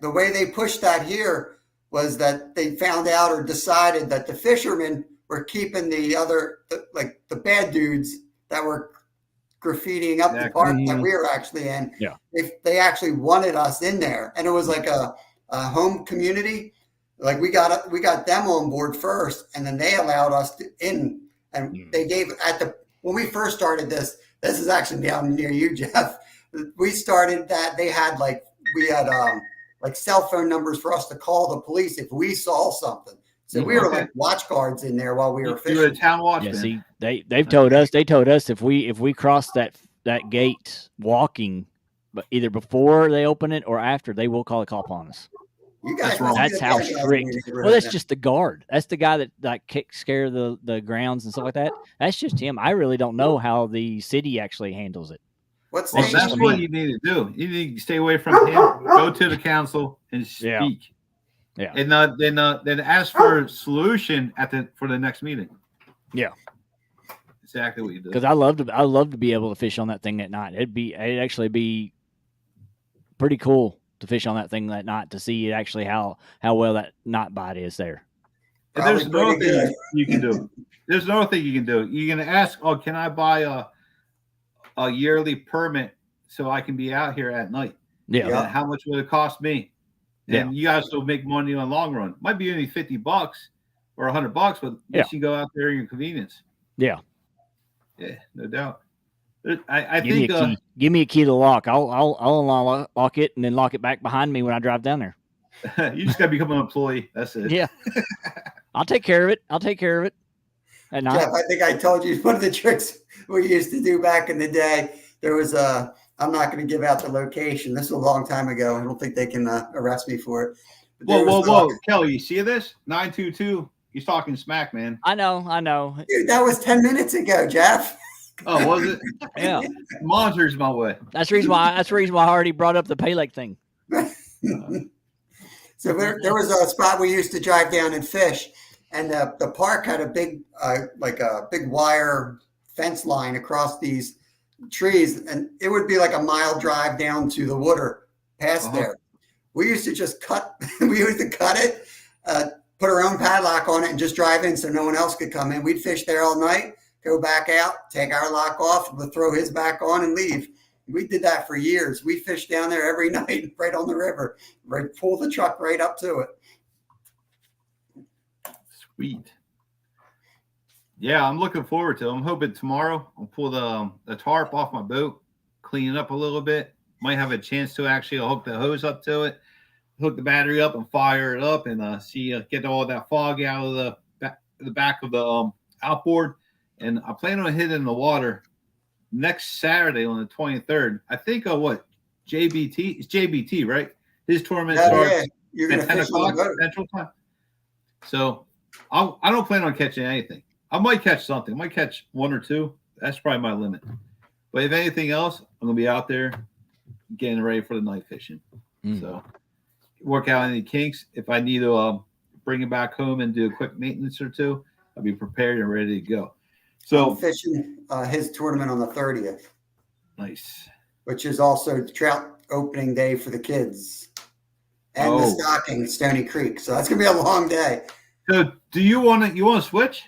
the way they pushed that here was that they found out or decided that the fishermen were keeping the bad dudes that were graffitiing up the Exactly. park that Mhm. we were actually in. Yeah. They actually wanted us in there, and it was like a home community. Like we got them on board first, and then they allowed us in. And they gave when we first started this. This is actually down near you, Jeff. We started that we had cell phone numbers for us to call the police if we saw something. So we were Okay. like watch guards in there while we were You were a fishing. town Yeah, watchman. see, they've told us if we cross that gate walking, but either before they open it or after, they will call a cop on us. You guys That's wrong. must be That's the how bad guys in strict. the neighborhood Well, that's then. just the guard. That's the guy that like kicks care the grounds and stuff like that. That's just him. I really don't know how the city actually handles it. What Well, state just that's for what me. you need to do. You need to stay away from him. Go to the council and Yeah. speak. Yeah. And then ask for a solution for the next meeting. Yeah. Exactly what you do. Because I love to be able to fish on that thing at night. It'd actually be pretty cool to fish on that thing that night to see actually how well that night bite is there. And there's Probably another pretty thing good. you can do. There's another thing you can do. You can ask, "Oh, can I buy a yearly permit so I can be out here at night? Yeah. Yeah. And how much would it cost me?" And you guys will make money in the long run. Might be only $50 or $100, but Yeah. you can go out there in your convenience. Yeah. Yeah, no doubt. I Give me think a key. Give me a key to the lock. I'll lock it and then lock it back behind me when I drive down there. you just got to become an employee. That's it. Yeah. I'll take care of it. At night. Jeff, I think I told you one of the tricks we used to do back in the day. There was I'm not going to give out the location. This is a long time ago. I don't think they can arrest me for it. But Whoa, there whoa, was, whoa. Kelly, you see this? 922. He's talking smack, man. I know. Dude, that was 10 minutes ago, Jeff. Oh, was it? Yeah. Monitor's my way. That's the reason why I already brought up the Pay Lake thing. So there was a spot we used to drive down and fish, and the park had a big, like a big wire fence line across these trees, and it would be like a mile drive down to the water past there. We used to just cut. We used to cut it, put our own padlock on it, and just drive in so no one else could come in. We'd fish there all night, go back out, take our lock off, we'll throw his back on, and leave. We did that for years. We fished down there every night, right on the river. Right, pull the truck right up to it. Sweet. Yeah, I'm looking forward to it. I'm hoping tomorrow I'll pull the tarp off my boat, clean it up a little bit. Might have a chance to actually hook the hose up to it, hook the battery up and fire it up, and get all that fog out of the back of the outboard. And I plan on hitting the water next Saturday on the 23rd. I think JBT. It's JBT, right? His tournament starts You're at 10 o'clock Central Time. So I don't plan on catching anything. I might catch something. I might catch one or two. That's probably my limit. But if anything else, I'm going to be out there getting ready for the night fishing. So work out any kinks. If I need to bring it back home and do a quick maintenance or two, I'll be prepared and ready to go. So I'm fishing his tournament on the 30th. Nice. Which is also trout opening day for the kids. And the stocking at Stony Creek. So that's gonna be a long day. So do you want to switch?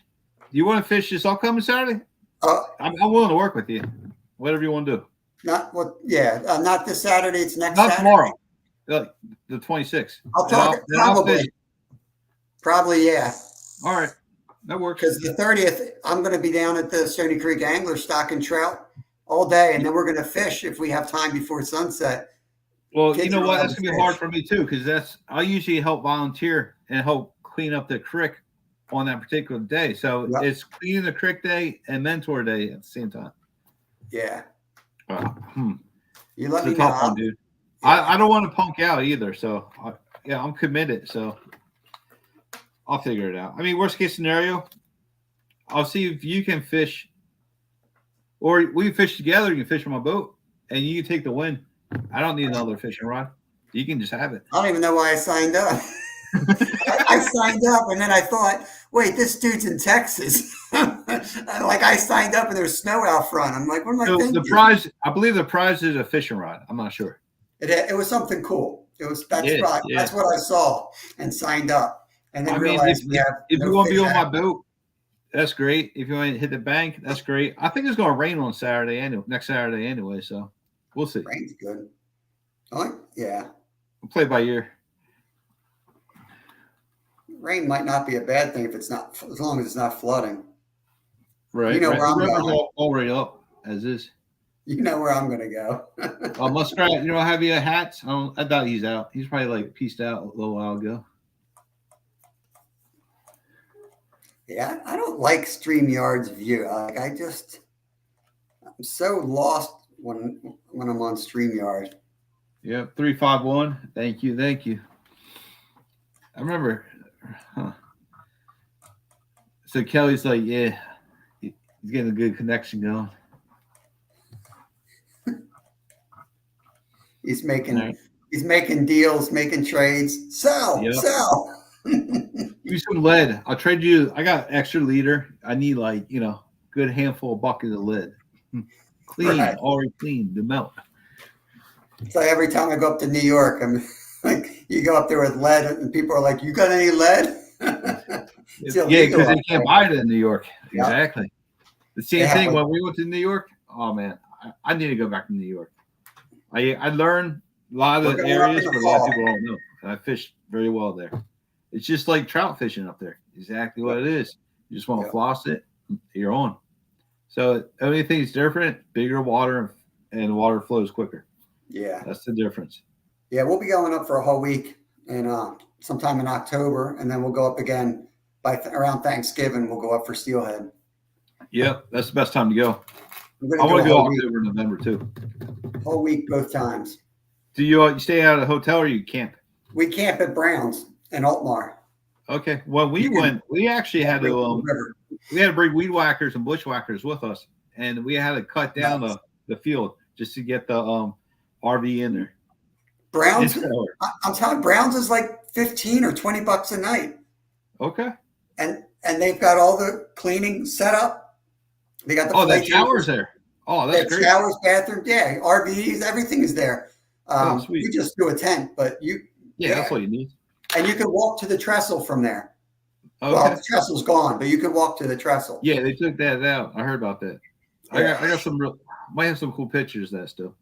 Do you want to fish this upcoming Saturday? I'm willing to work with you. Whatever you want to do. Not this Saturday. It's next Not Saturday. tomorrow. The 26th. Probably, yeah. All right. That works. Because the 30th, I'm going to be down at the Stony Creek Angler stocking trout all day, and then we're going to fish if we have time before sunset. Well, you know what? That's going to be hard for me too, because I usually help volunteer and help clean up the creek on that particular day. So it's cleaning the creek day and mentor day at the same time. Yeah. You let me know, one, dude. Yeah. I don't want to punk out either. So I'm committed. So I'll figure it out. I mean, worst case scenario, I'll see if you can fish, or we can fish together. You can fish on my boat, and you can take the win. I don't need another fishing rod. You can just have it. I don't even know why I signed up. I signed up, and then I thought, wait, this dude's in Texas. I signed up, and there's snow out front. I'm like, what am I thinking? The prize, I believe the prize is a fishing rod. I'm not sure. It was something cool. That's what I saw and signed up. And then realized if you want to be on my boat, that's great. If you want to hit the bank, that's great. I think it's going to rain on next Saturday anyway, so we'll see. Rain's good. Oh, yeah. We'll play by ear. Rain might not be a bad thing as long as it's not flooding. Right. You know where I'm going. Already up as is. You know where I'm going to go. Muskrat, have you hats? I doubt he's out. He's probably pieced out a little while ago. Yeah, I don't like StreamYard's view. I'm so lost when I'm on StreamYard. Yep, 351. Thank you. I remember. So Kelly's like, yeah, he's getting a good connection going. He's making deals, making trades. Sell. Use some lead. I'll trade you. I got extra liter. I need good handful of buckets of lead. Clean, already clean, the melt. So every time I go up to New York, I'm like, you go up there with lead, and people are like, "You got any lead?" Yeah, because they can't buy it in New York. Yep. Exactly. The same thing when we went to New York. Oh man, I need to go back to New York. I learned a lot of the areas where a lot of people don't know. And I fished very well there. It's just like trout fishing up there. Exactly what it is. You just want to floss it, you're on. So the only thing that's different, bigger water, and water flows quicker. Yeah. That's the difference. Yeah, we'll be going up for a whole week and sometime in October, and then we'll go up again around Thanksgiving. We'll go up for steelhead. Yep, that's the best time to go. I'm going I to want go to go whole week, October, November too. whole week both times. Do you stay out of the hotel or you camp? We camp at Brown's in Altmar. Okay. Well, we You can- went. We actually had to. River. We had to bring weed whackers and bushwhackers with us, and we had to cut down the field just to get the RV in there. Brown's, It's- I'm telling you, Brown's is like 15 or 20 bucks a night. Okay. And they've got all the cleaning set up. They got the that play showers tables. there. Oh, They that's have great. showers, bathrooms, yeah, RVs, everything is there. Sweet. We just do a tent, but That's all you need. and you can walk to the trestle from there. Okay. Well, the trestle's gone, but you can walk to the trestle. Yeah, they took that out. I heard about that. Yeah. I got some might have some cool pictures of that still.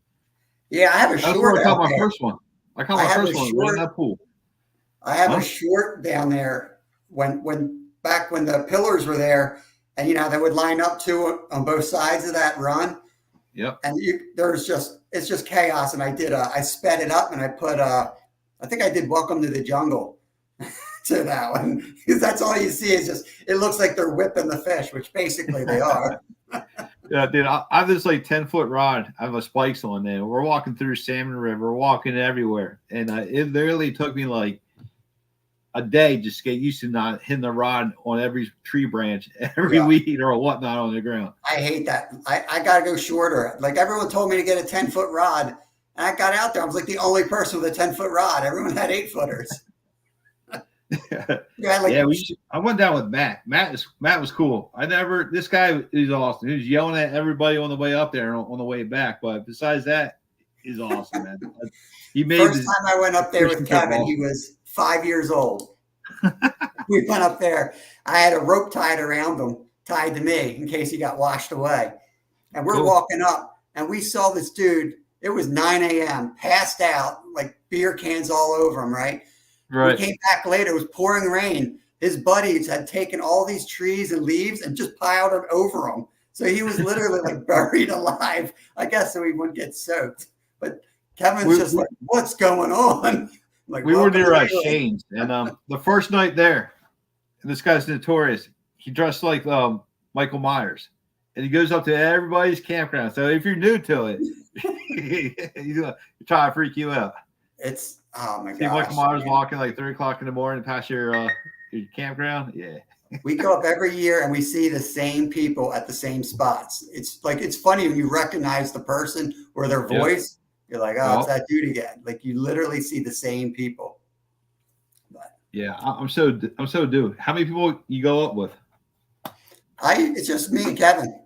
Yeah, I have a That's where short I caught out my there. first one. I caught I my have first a one right short- in that pool. I have Huh? a short down there when back when the pillars were there, and they would line up two on both sides of that run. Yep. And it's just chaos. And I sped it up and I put I think I did Welcome to the Jungle to that one, because that's all you see is just it looks like they're whipping the fish, which basically they are. Yeah, dude, I have this like 10-foot rod. I have a spikes on there. We're walking through Salmon River, walking everywhere, and it literally took me like a day just to get used to not hitting the rod on every tree branch, every weed or whatnot on the ground. I hate that. I got to go shorter. Like everyone told me to get a 10-foot rod, and I got out there. I was like the only person with a 10-foot rod. Everyone had 8-footers. I went down with Matt. Matt was cool. This guy is awesome. He was yelling at everybody on the way up there and on the way back. But besides that, he's awesome, man. He made First time I went up there with Kevin, he was 5 years old. We went up there. I had a rope tied around him, tied to me in case he got washed away. And we're walking up, and we saw this dude. It was 9 a.m., passed out, like beer cans all over him, right? Right. We came back later. It was pouring rain. His buddies had taken all these trees and leaves and just piled them over him. So he was literally like buried alive, I guess, so he wouldn't get soaked. But Kevin's just like, what's going on? Like, we were near Shane's, and the first night there, and this guy's notorious. He dressed like Michael Myers, and he goes up to everybody's campground. So if you're new to it, he's gonna try to freak you out. It's oh my god. See Michael Myers walking like 3 o'clock in the morning past your campground. Yeah. We go up every year and we see the same people at the same spots. It's funny when you recognize the person or their voice. You're like, oh, it's that dude again. Like you literally see the same people. But yeah, I'm so due. How many people you go up with? It's just me and Kevin.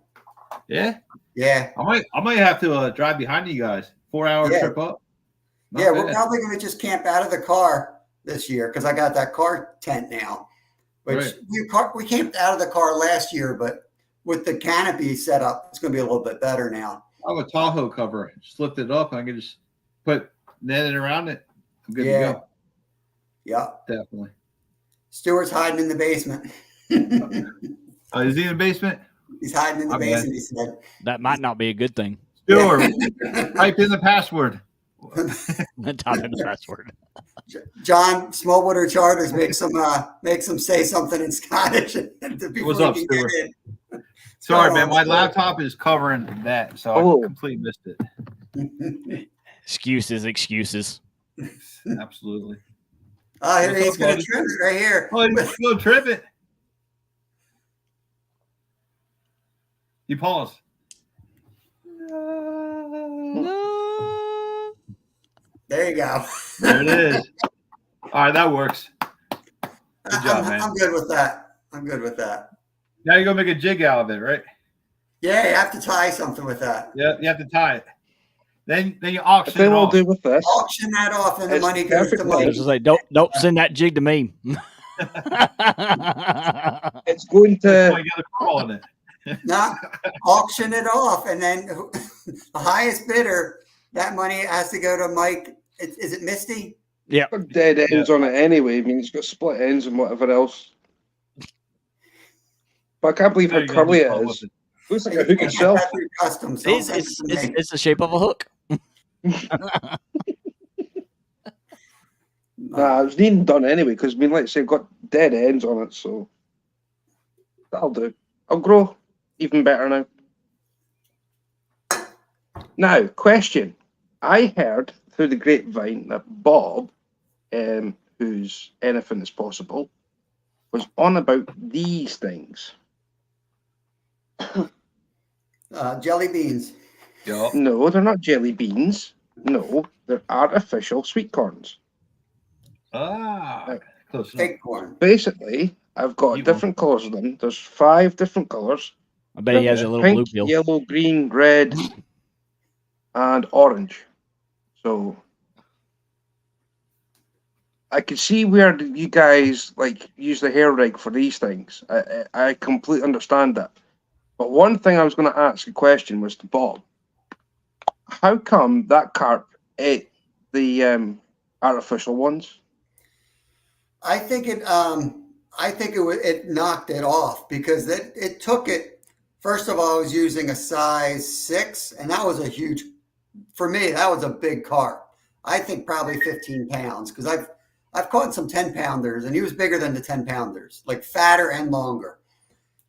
Yeah. Yeah. I might have to drive behind you guys. 4-hour trip up. Not bad. We're probably going to just camp out of the car this year because I got that car tent now. Which we camped out of the car last year, but with the canopy set up, it's going to be a little bit better now. I have a Tahoe cover. Just lift it up, and I can just put netting around it. I'm good to go. Yeah, definitely. Stuart's hiding in the basement. Is he in the basement? He's hiding in the basement. He said that might not be a good thing. Stuart, type in the password. Type in the password. John Smallwater Charters makes him say something in Scottish. What's up, Stuart? Sorry, man. My laptop is covering that, so I completely missed it. Excuses. Absolutely. Oh, here he's going to trim it right here. Oh, he's going to trim it. You pause. There you go. There it is. All right, that works. Good job, man. I'm good with that. Now you're gonna make a jig out of it, right? Yeah, you have to tie something with that. Yeah, you have to tie it. Then you auction it off. Do with this. Auction that off, and the money goes to I was just like, don't send that jig to me. It's going to get a crawl on it. Not auction it off, and then the highest bidder, that money has to go to Mike. Is it Misty? Yeah. Dead ends on it anyway. I mean, it's got split ends and whatever else. But I can't believe how curly it is. Looks like a hook itself. Customs. It's the shape of a hook. Nah, it was needing done anyway because I mean, like I say, got dead ends on it, so that'll do. I'll grow even better now. Now, question. I heard through the grapevine that Bob, who's anything is possible, was on about these things. Jelly beans. Yeah. No, they're not jelly beans. No, they're artificial sweet corns. Ah, close enough. Fake corn. Basically, I've got Keep 'em. different colours of them. There's 5 different colours. I bet he has a little blue Pink, pill. yellow, green, red, and orange. So I can see where you guys like use the hair rig for these things. I completely understand that. But one thing I was going to ask a question was to Bob. How come that carp ate the artificial ones? I think it knocked it off because it took it. First of all, I was using a size 6, and that was a huge, for me, that was a big carp. I think probably 15 pounds because I've caught some 10-pounders, and he was bigger than the 10-pounders, like fatter and longer.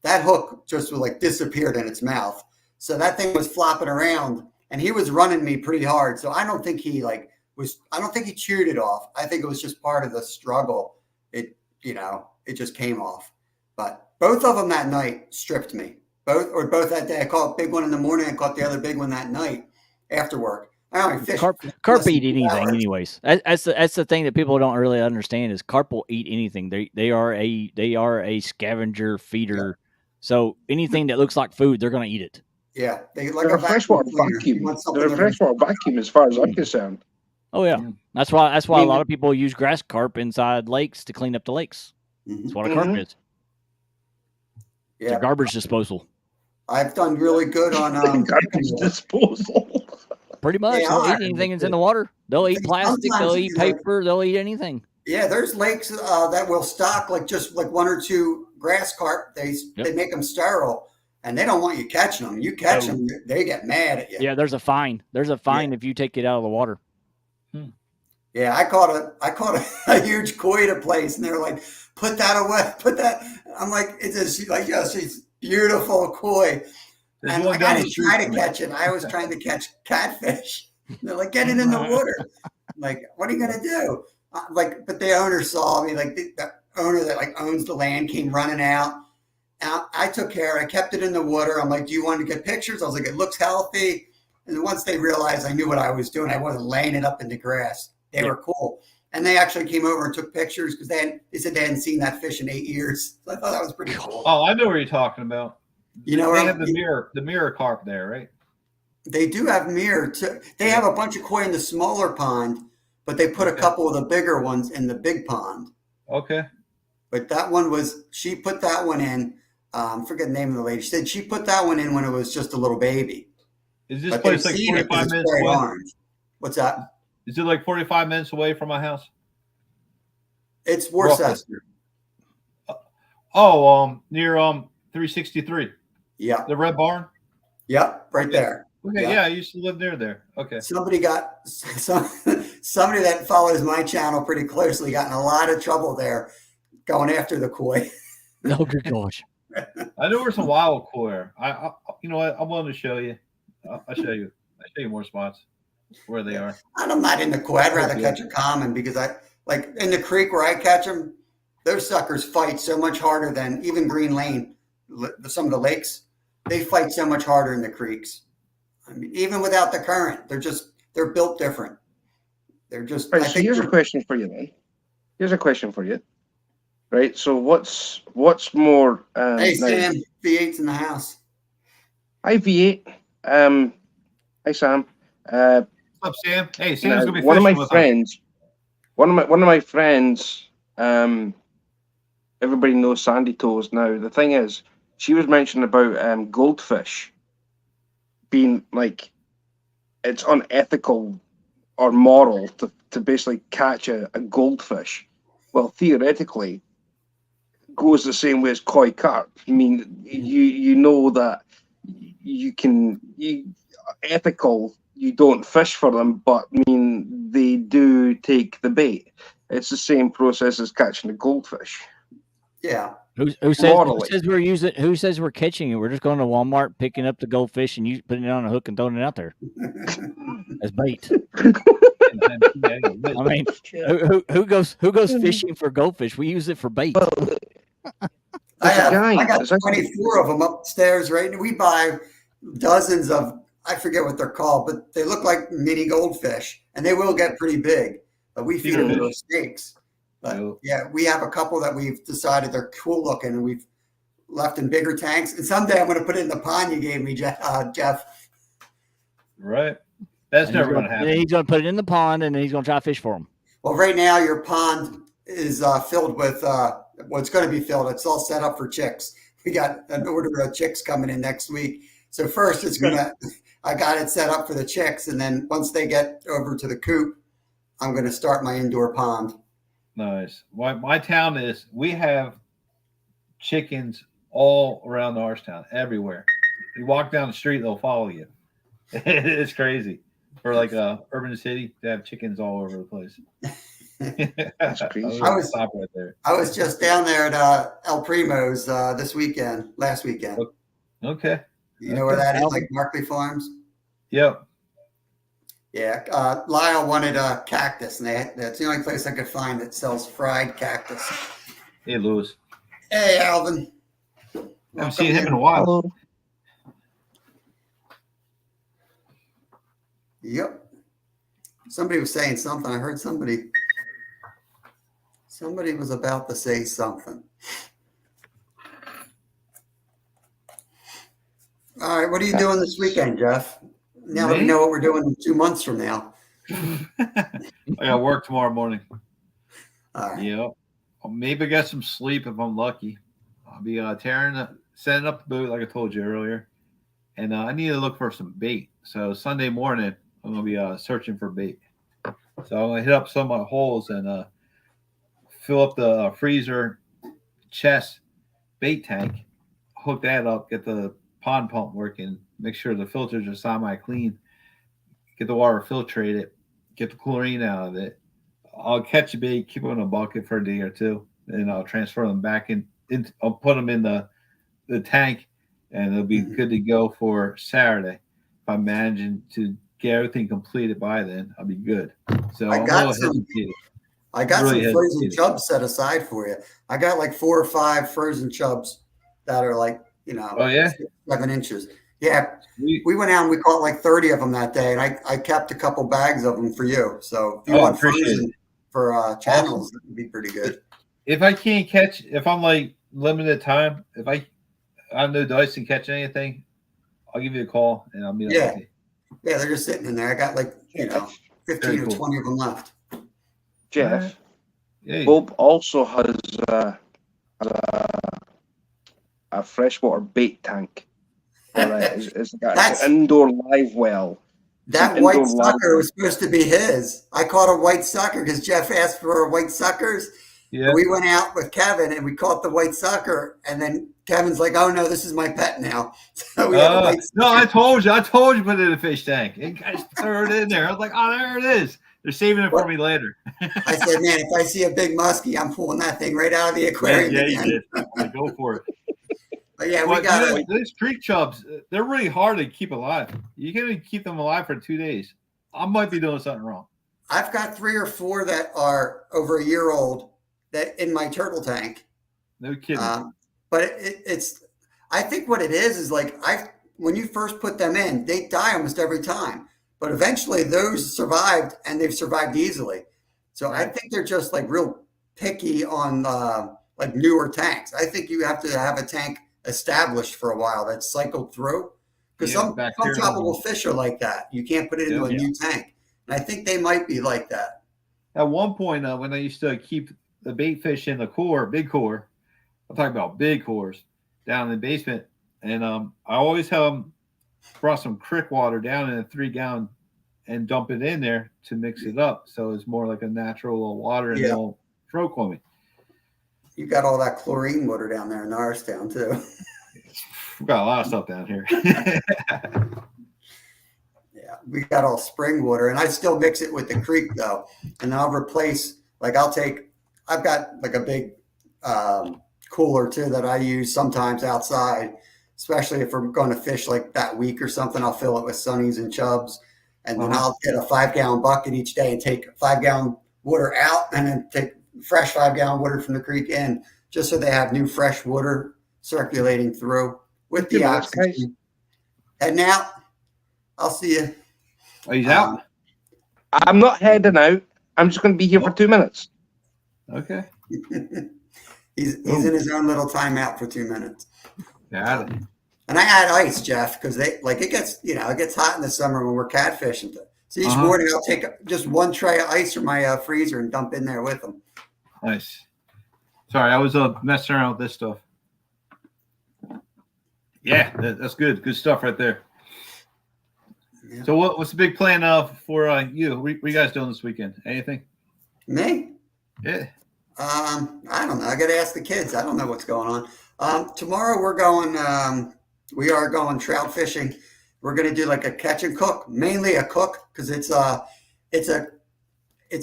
That hook just like disappeared in its mouth. So that thing was flopping around, and he was running me pretty hard. So I don't think he I don't think he chewed it off. I think it was just part of the struggle. It just came off. But both of them that night stripped me. Both that day. I caught a big one in the morning. I caught the other big one that night after work. I only fished. Carp eat anything, anyways. That's the thing that people don't really understand is carp will eat anything. They are a scavenger feeder. Yeah. So anything that looks like food, they're going to eat it. Yeah, they're a freshwater vacuum. They're a freshwater vacuum, as far as I'm concerned. Oh yeah, that's why a lot of people use grass carp inside lakes to clean up the lakes. Mm-hmm. That's what a carp is. Yeah, it's a garbage disposal. I've done really good on garbage disposal. Pretty much, they'll eat anything that's in the water. They'll eat plastic. They'll eat paper. They'll eat anything. Yeah, there's lakes that will stock just 1 or 2 grass carp. They make them sterile, and they don't want you catching them. You catch them, they get mad at you. Yeah, there's a fine. There's a fine if you take it out of the water. Yeah, I caught a huge koi to place, and they were like, "Put that away, put that." I'm like, "It's she's beautiful koi," and I didn't try to catch it. I was trying to catch catfish. They're like, "Get it in the water." I'm like, what are you gonna do? But the owner saw me. Like the owner that owns the land came running out. And I took care. I kept it in the water. I'm like, "Do you want to get pictures?" I was like, "It looks healthy." And once they realized I knew what I was doing, I wasn't laying it up in the grass. They were cool. And they actually came over and took pictures because they said they hadn't seen that fish in 8 years. So I thought that was pretty cool. Oh, I know what you're talking about. You know, they have the mirror carp there, right? They do have mirror too. They have a bunch of koi in the smaller pond, but they put a couple of the bigger ones in the big pond. Okay. But that one she put that one in. I forget the name of the lady. She said she put that one in when it was just a little baby. Is this place like 45 minutes away? Orange. What's that? Is it like 45 minutes away from my house? It's Worcester. Near 363. Yeah. The Red Barn? Yep, right there. Okay, yeah, I used to live near there. Okay. Somebody that follows my channel pretty closely got in a lot of trouble there going after the koi. Oh, good gosh. I know where some wild koi are. You know what? I'm willing to show you. I'll show you. I'll show you more spots where they are. I'm not into koi. I'd rather catch a common because in the creek where I catch them, those suckers fight so much harder than even Green Lane. Some of the lakes, they fight so much harder in the creeks. I mean, even without the current, they're built different. They're just. Right, so here's a question for you then. Here's a question for you. Right. So what's more? Hey Sam, V8's in the house. Hi V8. Hi Sam. What's up, Sam? Hey, Sam's gonna be one of my with friends. One of my friends. Everybody knows Sandy Toes now. The thing is, she was mentioning about goldfish being it's unethical or moral to basically catch a goldfish. Well, theoretically, goes the same way as koi carp. I mean, you know that ethical. You don't fish for them, but I mean they do take the bait. It's the same process as catching a goldfish. Yeah, Who Morally. says we're using? Who says we're catching it? We're just going to Walmart, picking up the goldfish, and putting it on a hook and throwing it out there as bait. I mean, who goes fishing for goldfish? We use it for bait. I got 24 of them upstairs right now. We buy dozens of, I forget what they're called, but they look like mini goldfish, and they will get pretty big. But we feed them to those snakes. But yeah, we have a couple that we've decided they're cool looking, and we've left in bigger tanks. And someday I'm going to put it in the pond you gave me, Jeff. Right. That's never going to happen. He's going to put it in the pond, and then he's going to try to fish for them. Well, right now your pond is filled with it's going to be filled. It's all set up for chicks. We got an order of chicks coming in next week. So first I got it set up for the chicks. And then once they get over to the coop, I'm going to start my indoor pond. Nice. My town we have chickens all around Norristown, everywhere. You walk down the street, they'll follow you. It's crazy. For like a urban city, they have chickens all over the place. That's crazy. I was just down there at El Primo's last weekend. Okay. You know where that is, like Markley Farms? Yep. Yeah. Lyle wanted a cactus, and that's the only place I could find that sells fried cactus. Hey, Louis. Hey, Alvin. Haven't seen him in a while. Hello. Yep. Somebody was saying something. I heard somebody was about to say something. All right. What are you doing this weekend, Jeff? Now that we know what we're doing 2 months from now. I got work tomorrow morning. All right. Yeah. Maybe get some sleep if I'm lucky. I'll be setting up the boat like I told you earlier. And I need to look for some bait. So Sunday morning, I'm going to be searching for bait. So I'm going to hit up some of my holes and fill up the freezer chest bait tank, hook that up, get the pond pump working, make sure the filters are semi-clean, get the water filtrated, get the chlorine out of it. I'll catch a bait, keep them in a bucket for a day or two, and I'll transfer them back in. I'll put them in the tank, and it'll be good to go for Saturday. If I'm managing to get everything completed by then, I'll be good. So I got some frozen chubs set aside for you. I got like 4 or 5 frozen chubs that are like, 7 inches. Yeah. We went out and we caught like 30 of them that day, and I kept a couple bags of them for you. So if you want frozen for channels, that would be pretty good. If I can't catch, if I'm like limited time, if I have no dice and catch anything, I'll give you a call and I'll meet up with you. Yeah, they're just sitting in there. I got like 15 or 20 of them left. Jeff, Bob also has a freshwater bait tank. It's an indoor live well. That white sucker was supposed to be his. I caught a white sucker because Jeff asked for white suckers. Yeah. We went out with Kevin and we caught the white sucker, and then Kevin's like, "Oh no, this is my pet now." So we have a white sucker. No, I told you, put it in a fish tank. You guys threw it in there. I was like, "Oh, there it is." They're saving it for me later. I said, "Man, if I see a big muskie, I'm pulling that thing right out of the aquarium." Yeah, you did. Go for it. But yeah, we got these creek chubs. They're really hard to keep alive. You can keep them alive for 2 days. I might be doing something wrong. I've got 3 or 4 that are over a year old that in my turtle tank. No kidding. But it's. I think what it is like when you first put them in, they die almost every time. But eventually, those survived, and they've survived easily. So I think they're just like real picky on like newer tanks. I think you have to have a tank established for a while that's cycled through, because some tropical fish are like that. You can't put it into a new tank, and I think they might be like that. At one point, when I used to keep the bait fish in the big core, I'm talking about big cores down in the basement, and I always brought some creek water down in a 3-gallon and dump it in there to mix it up, so it's more like a natural water and they'll stroke on me. You got all that chlorine water down there in Norristown too. We've got a lot of stuff down here. Yeah, we got all spring water, and I still mix it with the creek though, and I'll replace. Like I've got like a big cooler too that I use sometimes outside, especially if we're going to fish like that week or something. I'll fill it with sunnies and chubs, and then I'll get a 5-gallon bucket each day and take 5-gallon water out, and then take fresh 5-gallon water from the creek in, just so they have new fresh water circulating through with the oxygen. Heading out. I'll see you. Oh, he's out? I'm not heading out. I'm just going to be here for 2 minutes. Okay. He's in his own little timeout for 2 minutes. Got it. And I add ice, Jeff, because it gets hot in the summer when we're catfishing. So each morning I'll take just one tray of ice from my freezer and dump in there with them. Nice. Sorry, I was messing around with this stuff. Yeah, that's good. Good stuff right there. Yeah. So what's the big plan for you? What are you guys doing this weekend? Anything? Me? Yeah. I don't know. I got to ask the kids. I don't know what's going on. Tomorrow we are going trout fishing. We're going to do like a catch and cook, mainly a cook, because it's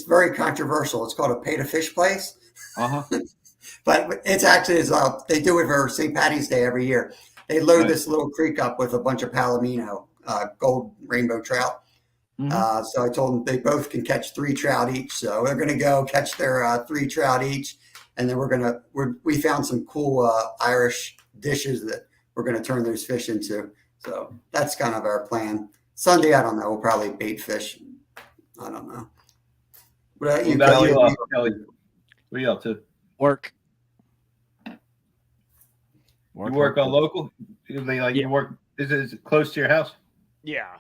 very controversial. It's called a pay to fish place. But it's actually they do it for St. Patty's Day every year. They load this little creek up with a bunch of palomino, gold rainbow trout. So I told them they both can catch 3 trout each. So they're going to go catch their 3 trout each, and then we found some cool Irish dishes that we're going to turn those fish into. So that's kind of our plan. Sunday, I don't know. We'll probably bait fish. I don't know. What about you, Kelly? Kelly? What are you up to? Work. You work on local? You work? Is it close to your house? Yeah.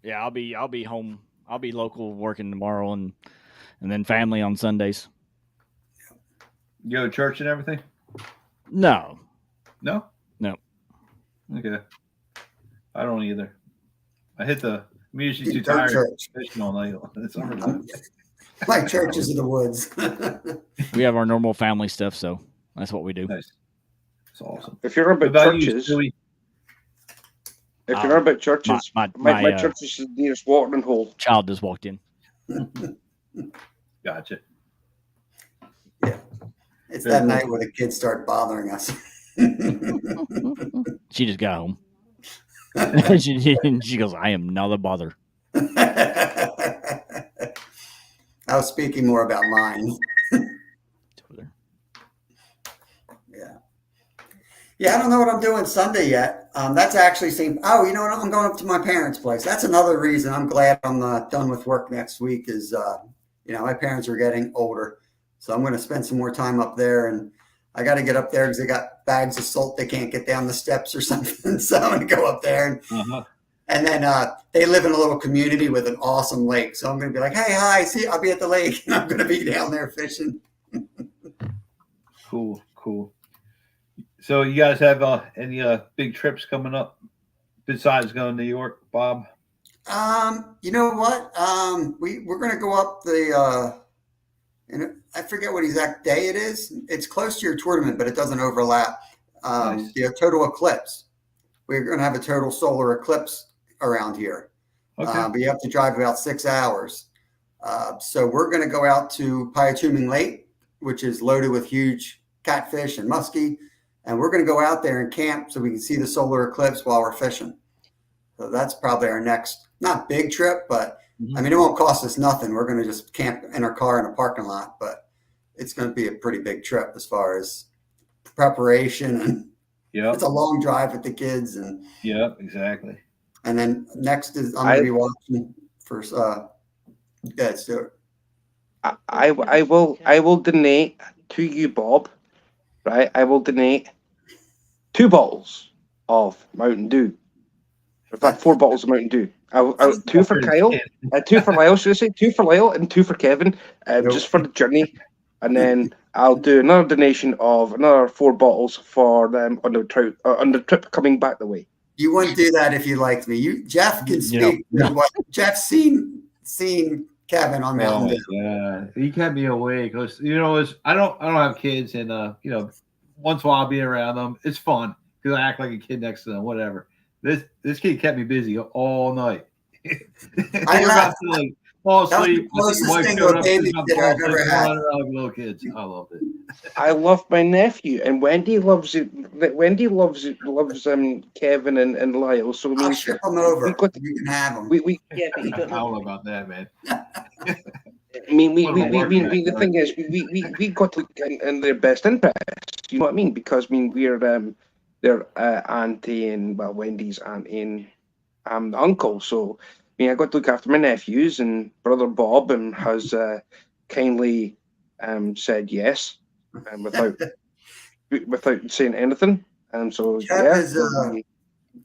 Yeah, I'll be home. I'll be local working tomorrow and then family on Sundays. You go to church and everything? No. No? No. Okay. I don't either. I'm usually too tired fishing all night. It's summertime. My church is in the woods. We have our normal family stuff, so that's what we do. Nice. That's awesome. If you're about churches, my church is the nearest watering hole. Child just walked in. Gotcha. Yeah. It's that night when the kids start bothering us. She just got home. She goes, I am not a bother. I was speaking more about mine. Yeah, I don't know what I'm doing Sunday yet. That's actually you know what? I'm going up to my parents' place. That's another reason I'm glad I'm done with work next week is, my parents are getting older. So I'm going to spend some more time up there. And I got to get up there because they got bags of salt. They can't get down the steps or something. So I'm going to go up there. And then they live in a little community with an awesome lake. So I'm going to be like, hey, hi, I'll be at the lake. And I'm going to be down there fishing. Cool. So you guys have any big trips coming up besides going to New York, Bob? You know what? We're going to go up I forget what exact day it is. It's close to your tournament, but it doesn't overlap. Nice. The total eclipse. We're going to have a total solar eclipse around here. Okay. But you have to drive about 6 hours. So we're going to go out to Pyotuming Lake, which is loaded with huge catfish and muskie. And we're going to go out there and camp so we can see the solar eclipse while we're fishing. So that's probably our next, not big trip, but I mean, it won't cost us nothing. We're going to just camp in our car in a parking lot, but it's going to be a pretty big trip as far as preparation. And it's a long drive with the kids. And exactly. And then next is I'm going to be watching for, let's do it. I will donate to you, Bob. Right, I will donate 2 bottles of Mountain Dew. In fact, 4 bottles of Mountain Dew. 2 for Kyle, 2 for Lyle. Should I say 2 for Lyle and 2 for Kevin? Just for the journey, and then I'll do another donation of another 4 bottles for them on the trip coming back the way. You wouldn't do that if you liked me. Jeff can speak. Jeff's seen Kevin on Mountain Dew. Yeah, he kept me awake. I don't have kids, and once in a while I'll be around them. It's fun because I act like a kid next to them. Whatever. This kid kept me busy all night. I fall That was the asleep. closest Wife thing to showed a up, she's not babysitter I've falling ever asleep, had. running around like little kids. I loved it. I love my nephew, and Wendy loves it. Wendy loves Kevin and Lyle. So I I'll mean, ship them over. we got You can have them. we yeah, but you I don't don't know. know about that, man. I mean, Put 'em on work the back, thing is, we got to look in their best interest. You know what I mean? Because I mean, we're their auntie and well, Wendy's auntie and the uncle. So I mean, I got to look after my nephews, and brother Bob has kindly said yes, without saying anything. And so Kev is they'll be-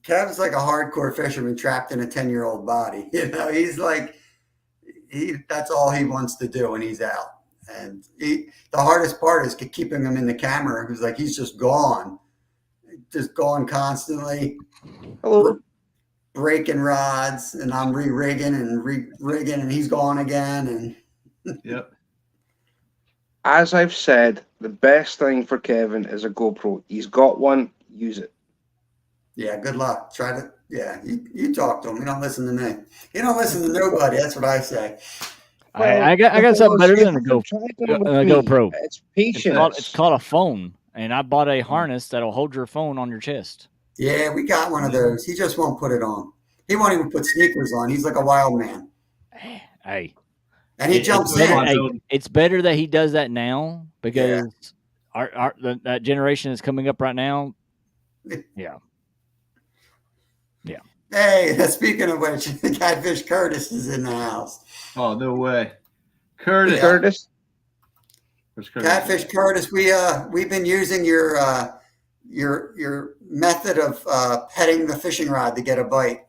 Kev's like a hardcore fisherman trapped in a 10-year-old body. You know, he's like that's all he wants to do when he's out. And the hardest part is keeping him in the camera because like he's just gone constantly, hello. breaking rods, and I'm re-rigging and re-rigging, and he's gone again. And Yep. As I've said, the best thing for Kevin is a GoPro. He's got one. Use it. yeah, good luck. Try to. Yeah, you talk to him. You don't listen to me. You don't listen to nobody. That's what I say. I got something better than a GoPro. It's patience. It's called a phone, and I bought a harness that'll hold your phone on your chest. Yeah, we got one of those. He just won't put it on. He won't even put sneakers on. He's like a wild man. Hey, and he jumps in. It's better that he does that now because that generation is coming up right now. Yeah. Hey, speaking of which, Catfish Curtis is in the house. Oh, no way. Curtis. Yeah. Curtis. Catfish Curtis, we've been using your method of petting the fishing rod to get a bite.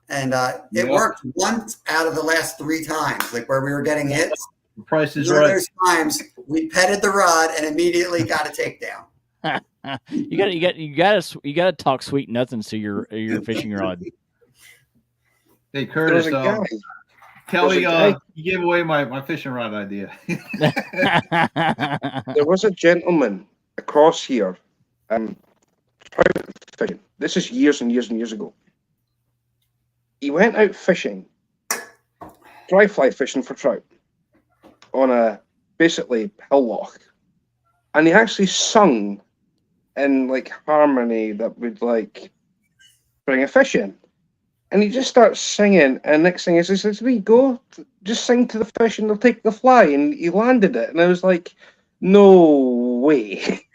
And it worked once out of the last 3 times, like where we were getting hits. The price is One of right. those times we petted the rod and immediately got a takedown. You gotta talk sweet nothings to your fishing rod. Hey, Curtis, There was a guy. tell me, There's a you gave away my fishing rod idea. There was a gentleman across here, trout fishing. This is years and years and years ago. He went out fishing, dry fly fishing for trout on a basically hillock, and he actually sung in like harmony that would like bring a fish in. And he just starts singing, and next thing is he says, "We go, just sing to the fish, and they'll take the fly." And he landed it, and I was like, "No way,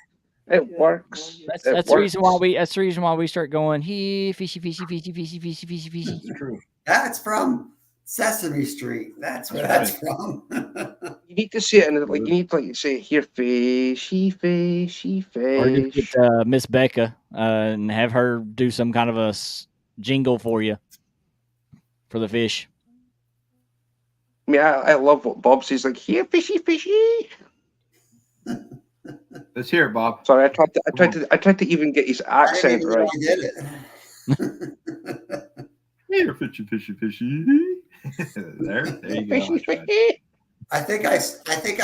it works." That's the reason why we. That's the reason why we start going. He fishy. It's true. That's from Sesame Street. That's where that's from. You need to see it, and like you need to like say, "Here, fishy, fishy, Or just fish." get Miss Becca and have her do some kind of a jingle for you for the fish. I mean, I love what Bob says. Like, "Here, fishy, fishy." Let's hear it, Bob. Sorry, I tried to even get his accent right. I did it. Here, fishy, fishy, fishy. there you go. Fishy, fishy. I think I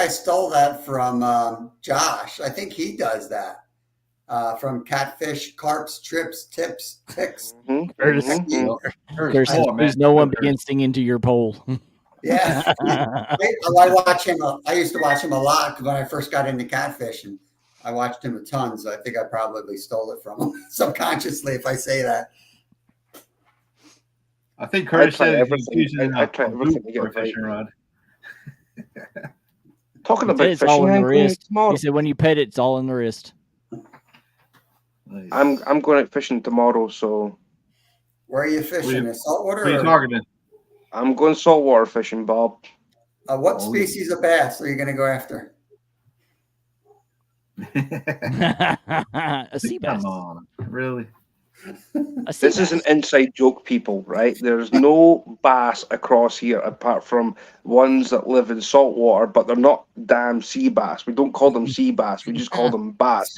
stole that from Josh. I think he does that from Catfish, Carps, Trips, Tips, Ticks. Curtis, Curtis, please no one begin singing to your pole. Yeah, I watch him. I used to watch him a lot when I first got into catfish, and I watched him a ton. So I think I probably stole it from him subconsciously, if I say that. I think Curtis try said he's everything. using I try everything to get for a it right. fishing rod. Talking He about said it's all fishing, in I'm the going wrist. tomorrow. He said when you pet it, it's all in the wrist. Nice. I'm going out fishing tomorrow, so Where are you fishing? In saltwater? What are you Or, targeting? I'm going saltwater fishing, Bob. what species of bass are you going to go after? A sea bass. Come on, really? A sea This is an bass. inside joke, people, right? There's no bass across here apart from ones that live in saltwater, but they're not damn sea bass. We don't call them sea bass. We just call them bass.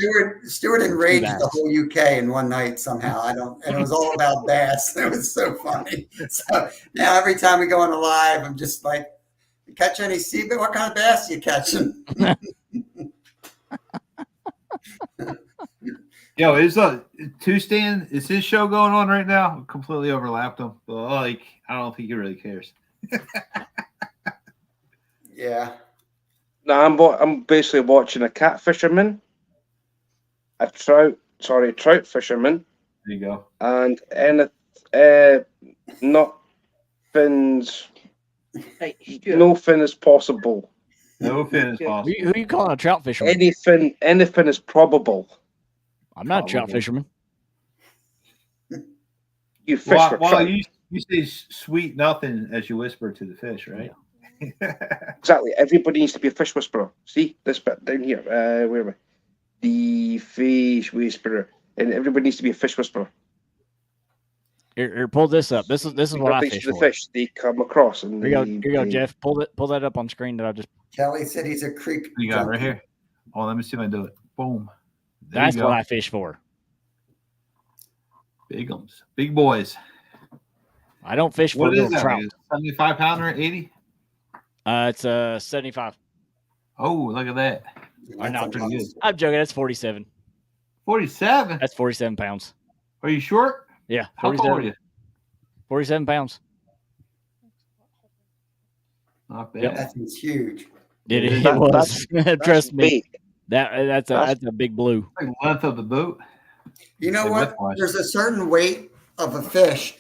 Stuart enraged bass. the whole UK in one night somehow. And it was all about bass. It was so funny. So now every time we go on a live, I'm just like, "You catch any sea? What kind of bass you catching?" Yo, is Two-Stand, is his show going on right now? Completely overlapped him. But like, I don't think he really cares. Yeah. No, I'm basically watching a catfisherman, a trout fisherman, There you go. and not fins. No fin is possible. No fin is possible. Who are you calling a trout fisherman? Anything is probable. I'm not a trout Probable. fisherman. You fish for Well, trout. you say sweet nothing as you whisper to the fish, right? Exactly. Everybody needs to be a fish whisperer. See this bit down here. Where am I? The fish whisperer, and everybody needs to be a fish whisperer. Here, pull this up. This is what I fish the for. fish they come across, and Here you go, Jeff. Pull that up on screen that I just. Kelly said he's a creek. You got it right junkie. here. Oh, let me see if I do it. Boom. There That's you go. what I fish for. Bigums. Big boys. I don't fish for What is little that? trout. 75 pounder, 80? It's 75. Oh, look at that. I know, pretty good. I'm joking. That's 47. 47? That's 47 pounds. Are you short? Yeah, How tall 47. are you? 47 pounds. Not bad. Yep. That's huge. It That- was. Trust me. big. That's a big blue. Like length of the boat. You know Say what? width-wise. There's a certain weight of a fish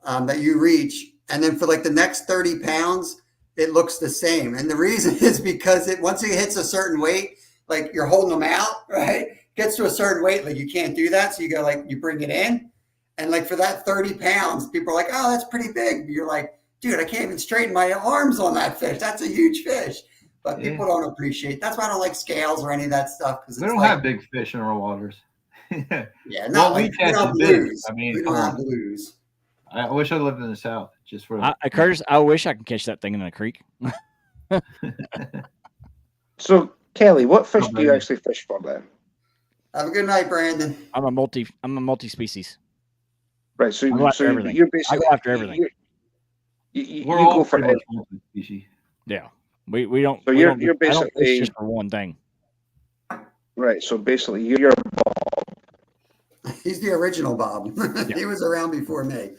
that you reach, and then for like the next 30 pounds, it looks the same. And the reason is because once it hits a certain weight, like you're holding them out, right? Gets to a certain weight, like you can't do that. So you go like you bring it in, and like for that 30 pounds, people are like, "Oh, that's pretty big." You're like, "Dude, I can't even straighten my arms on that fish. That's a huge fish." But Yeah. people don't appreciate. That's why I don't like scales or any of that stuff because We don't have big fish in our waters. Yeah, Well, not we like catch don't have it big. blues. I mean, we come don't have on. blues. I wish I lived in the South just for Curtis, I wish I could catch that thing in a creek. So Kelly, what fish Oh, do you baby. actually fish for then? Have a good night, Brandon. I'm a multi-species. Right. So, I go after so everything. you're I basically go after everything. You we're go all for pretty it. much multi-species. Yeah. We don't. So we you're- don't, you're I don't fish basically- just for one thing. Right. So basically, you're He's the original Bob. He was around before me.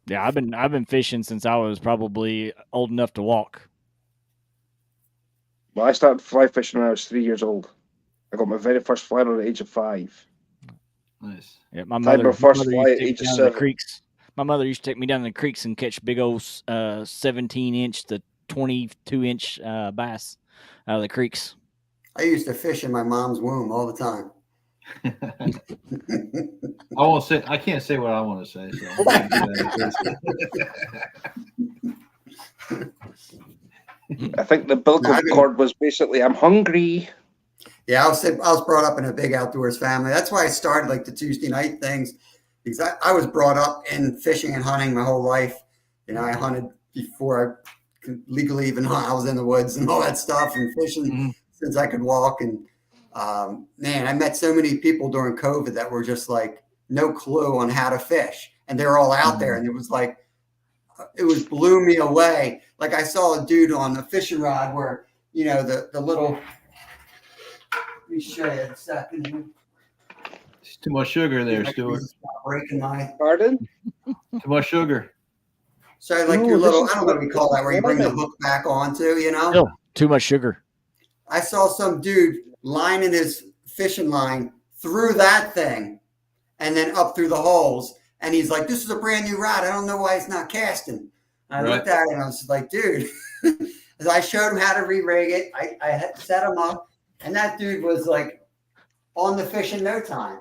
Yeah, I've been fishing since I was probably old enough to walk. Well, I started fly fishing when I was 3 years old. I got my very first fly at the age of 5. Nice. Yeah, my Tied mother, my first used fly to at take me age of down to the 7. creeks. My mother used to take me down to the creeks and catch big old 17-inch to 22-inch bass out of the creeks. I used to fish in my mom's womb all the time. I won't say. I can't say what I want to say. So I'm gonna do that. I think the umbilical cord was basically, I'm hungry. Yeah, I was brought up in a big outdoors family. That's why I started like the Tuesday night things, because I was brought up in fishing and hunting my whole life. You know, I hunted before I could legally even hunt. I was in the woods and all that stuff and fishing since I could walk. And man, I met so many people during COVID that were just like no clue on how to fish, and they were all out there, and it was like blew me away. Like I saw a dude on a fishing rod where, you know, the little. Let me show you a second. It's too much sugar there, Stuart. Stop breaking my. Pardon? Too much sugar. So like No, your this little, is I don't know what we call that, where you bring the hook back onto, you know? Still, too much sugar. I saw some dude lining his fishing line through that thing and then up through the holes. And he's like, this is a brand new rod. I don't know why it's not casting. And I looked at it and I was like, dude. As I showed him how to re-rig it, I had set him up. And that dude was like on the fish in no time.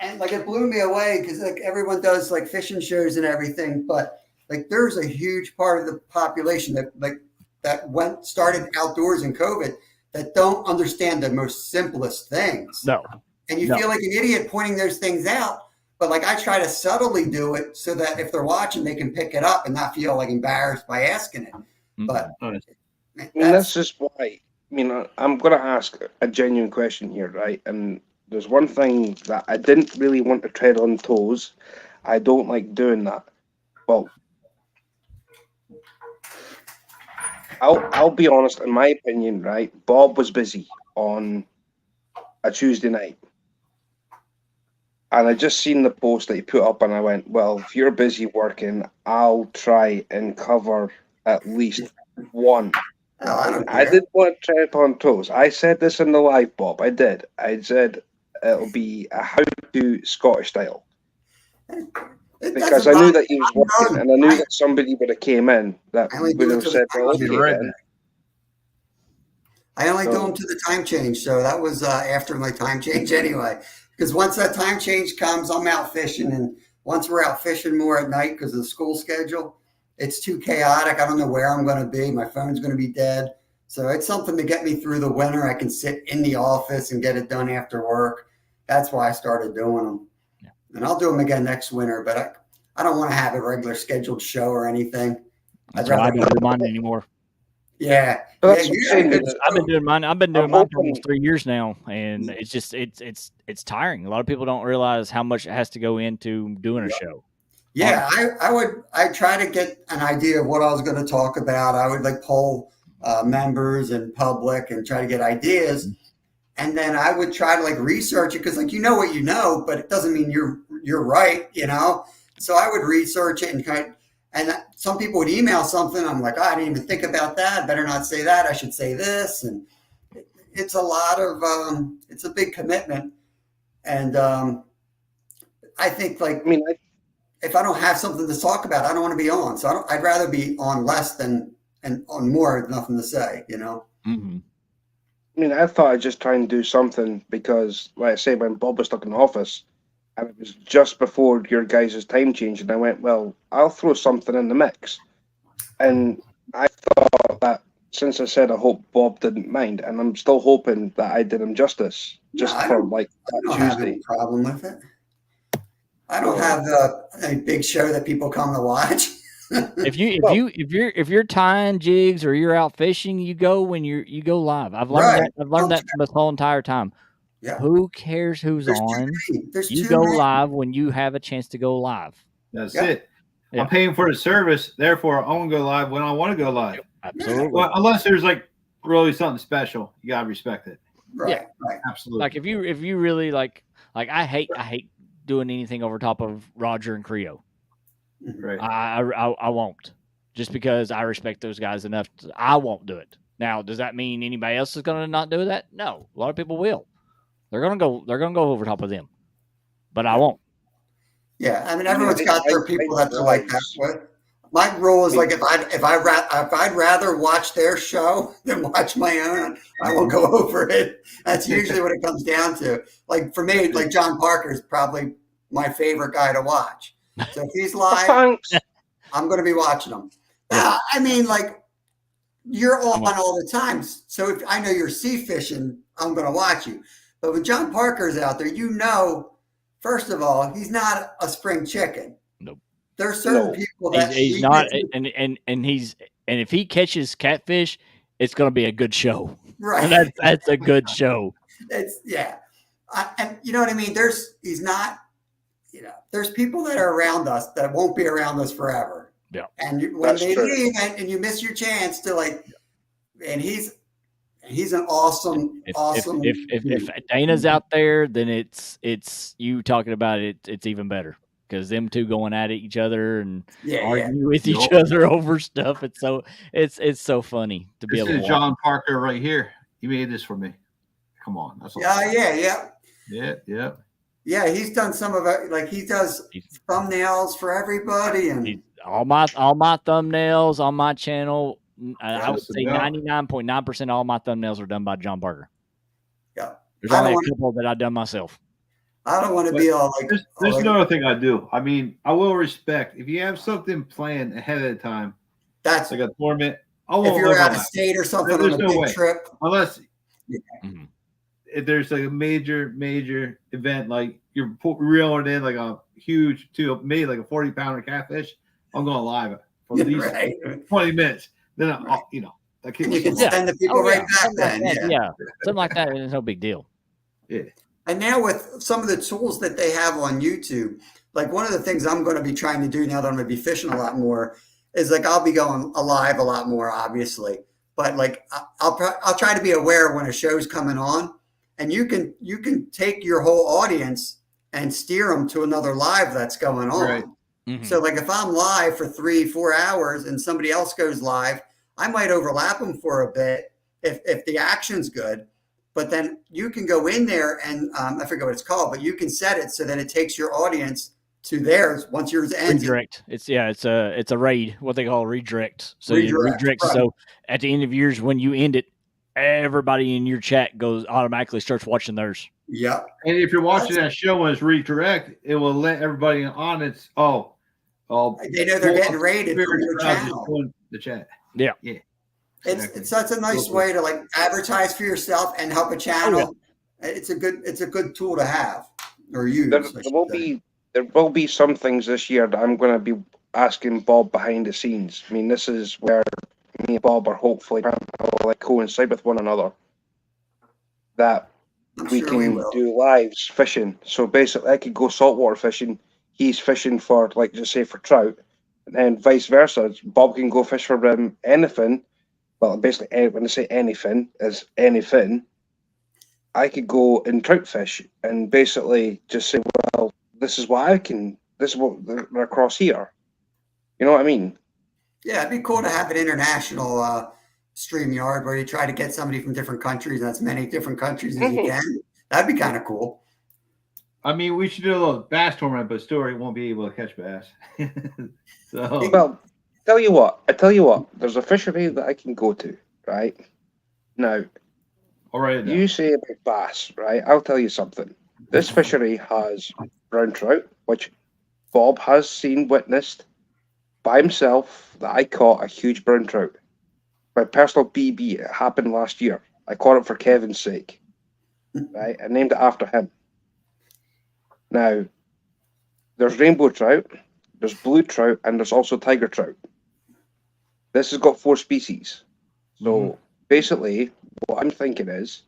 And like it blew me away because like everyone does like fishing shows and everything. But like there's a huge part of the population that started outdoors in COVID that don't understand the most simplest things. No. And you No. feel like an idiot pointing those things out. But like I try to subtly do it so that if they're watching, they can pick it up and not feel like embarrassed by asking it. But Nice. I mean, that's just why. I mean, I'm going to ask a genuine question here, right? And there's one thing that I didn't really want to tread on toes. I don't like doing that. Well, I'll be honest. In my opinion, right? Bob was busy on a Tuesday night, and I just seen the post that he put up, and I went, "Well, if you're busy working, I'll try and cover at least one. Oh, I don't I care. didn't want to tread on toes. I said this in the live, Bob. I did. I said it'll be a how-to Scottish style. It Because doesn't I knew bother that he was me. working, and I knew that somebody would have came in that I only would do it have to the said, time well, I'll be okay, right then. back. I only do So- them to the time change, so that was after my time change anyway. Because once that time change comes, I'm out fishing, and once we're out fishing more at night because of the school schedule, it's too chaotic. I don't know where I'm going to be. My phone's going to be dead. So it's something to get me through the winter. I can sit in the office and get it done after work. That's why I started doing them. Yeah. And I'll do them again next winter, but I don't want to have a regular scheduled show or anything. That's why I don't do mine anymore. Yeah. But Yeah, that's what you I'm had a saying, good that I've been show. doing mine. I've been doing I'm mine for hoping- almost 3 years now, and it's just it's tiring. A lot of people don't realize how much it has to go into doing a show. Yeah, I try to get an idea of what I was going to talk about. I would like poll members and public and try to get ideas. And then I would try to like research it because like you know what you know, but it doesn't mean you're right, you know. So I would research it and some people would email something. I'm like, oh, I didn't even think about that. Better not say that. I should say this. And it's a lot of it's a big commitment. And I think like I mean, if I don't have something to talk about, I don't want to be on. So I'd rather be on less than and on more with nothing to say, you know. Mm-hmm. I thought I'd just try and do something because, like I say, when Bob was stuck in the office, and it was just before your guys' time change, and I went, well, I'll throw something in the mix. And I thought that since I said I hope Bob didn't mind, and I'm still hoping that I did him justice, just No, I for don't- like I don't that have Tuesday. any problem with it. I don't Oh. have a big show that people come to watch. If you're tying jigs or you're out fishing, you go when you go live. I've learned Right. that. I've learned that this whole entire time. Yeah. Who cares who's There's too on? many. There's You too go many. live when you have a chance to go live. That's Yeah. it. Yeah. I'm paying for the service, therefore I want to go live when I want to go live. Absolutely. Well, unless there's like really something special, you gotta respect it. Right. Right. Absolutely. Like if you really like I hate doing anything over top of Roger and Creo. Right. I won't, just because I respect those guys enough. I won't do it. Now, does that mean anybody else is going to not do that? No, a lot of people will. They're gonna go over top of them, but I won't. Yeah. I mean, everyone's got their people that they're like that with. My rule is like if I'd rather watch their show than watch my own, I won't go over it. That's usually what it comes down to. Like for me, like John Parker is probably my favorite guy to watch. So if he's live, Thanks. I'm going to be watching him. I mean, like you're on all the time. So if I know you're sea fishing, I'm going to watch you. But when John Parker's out there, you know, first of all, he's not a spring chicken. Nope. There's certain people that He's not, and if he catches catfish, it's going to be a good show. right. And that's a good show. It's and you know what I mean. He's not. You know, there's people that are around us that won't be around us forever. Yeah. And when That's they true. leave, and you miss your chance to like, and he's an awesome. If Dana's out there, then it's you talking about it. It's even better because them two going at each other and arguing with each other over stuff. It's so funny to be This able to is John Parker right here. He made this for me. Come on. That's all. Yeah, he's done some of it. Like he does thumbnails for everybody, and all my thumbnails on my channel. I would Yes, say 99.9% of all my thumbnails are done by John Parker. Yeah, There's only a couple that I've done myself. I don't want to be all like. There's another thing I do. I mean, I will respect if you have something planned ahead of time. That's like a tournament. If you're out of state or something on a big trip, unless if there's like a major event, like you're reeling in like a huge maybe like a 40-pounder catfish, I'm going live it for at least 20 minutes. Then you can send the people right back then. Yeah, something like that is no big deal. Yeah. And now with some of the tools that they have on YouTube, like one of the things I'm going to be trying to do now that I'm going to be fishing a lot more is like I'll be going live a lot more, obviously. But like I'll try to be aware when a show's coming on, and you can take your whole audience and steer them to another live that's going on. Right. Mm-hmm. So like if I'm live for 3-4 hours and somebody else goes live, I might overlap them for a bit if the action's good. But then you can go in there and I forget what it's called, but you can set it so that it takes your audience to theirs once yours ends. Redirect. It's a raid, what they call a redirect. So Redirect, you redirect. right. So at the end of yours, when you end it, everybody in your chat goes automatically starts watching theirs. Yep. And if you're watching that show when it's redirect, it will let everybody on its they know they're getting rated from your channel. The chat. Yeah. Yeah. It's such a nice way to like advertise for yourself and help a channel. Oh, yeah. It's a good tool to have or use. There will be some things this year that I'm going to be asking Bob behind the scenes. I mean, this is where me and Bob are hopefully trying to like coincide with one another. That we can do lives fishing. So basically, I could go saltwater fishing. He's fishing for, like, just say for trout, and then vice versa. Bob can go fish for anything. Well, basically, when I say anything, is anything. I could go and trout fish and basically just say, well, this is what I can. This is what they're across here. You know what I mean? Yeah, it'd be cool to have an international StreamYard where you try to get somebody from different countries, and as many different countries as you can. That'd be kind of cool. I mean, we should do a little bass tournament, but Story won't be able to catch bass. So. Well, I tell you what, there's a fishery that I can go to, right? Now, you say about bass, right? I'll tell you something. This fishery has brown trout, which Bob has witnessed by himself, that I caught a huge brown trout. My personal BB, it happened last year. I caught it for Kevin's sake, right? I named it after him. Now, there's rainbow trout, there's blue trout, and there's also tiger trout. This has got 4 species. So basically, what I'm thinking is,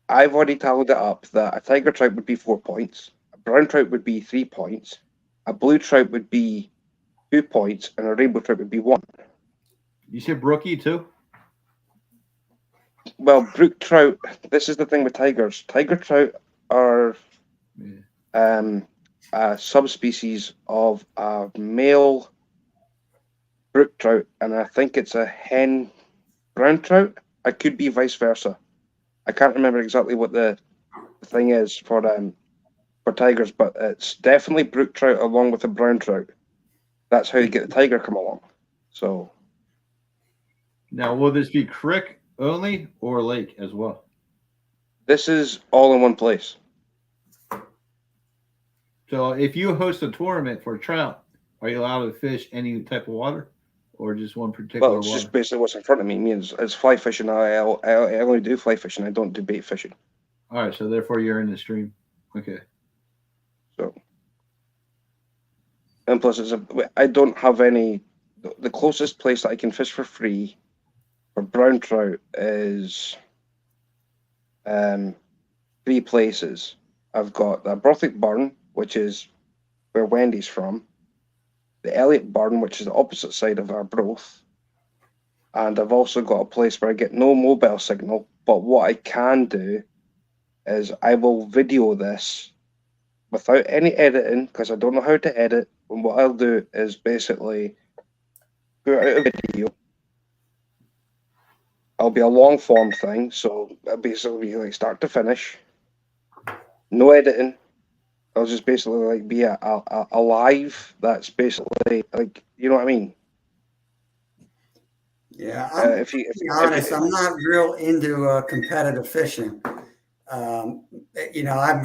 I've already tallied it up that a tiger trout would be 4 points, a brown trout would be 3 points, a blue trout would be 2 points, and a rainbow trout would be 1. You said brookie too? Well, brook trout, this is the thing with tigers. Tiger trout are a subspecies of a male brook trout, and I think it's a hen brown trout. It could be vice versa. I can't remember exactly what the thing is for tigers, but it's definitely brook trout along with a brown trout. That's how you get the tiger come along. So now, will this be creek only or lake as well? This is all in one place. So if you host a tournament for trout, are you allowed to fish any type of water or just one particular water? Well, it's just basically what's in front of me. It's fly fishing. I only do fly fishing. I don't do bait fishing. All right, so therefore you're in the stream. Okay. So, and plus, I don't have any. The closest place that I can fish for free for brown trout is 3 places. I've got the Brothick Burn, which is where Wendy's from, the Elliott Burn, which is the opposite side of Arbroath, and I've also got a place where I get no mobile signal, but what I can do is I will video this without any editing, because I don't know how to edit, and what I'll do is basically put out a video. It'll be a long form thing, so it'll basically be like start to finish, no editing. It'll just basically like be a live that's basically like, you know what I mean? Yeah, to be honest, I'm not real into competitive fishing. I'm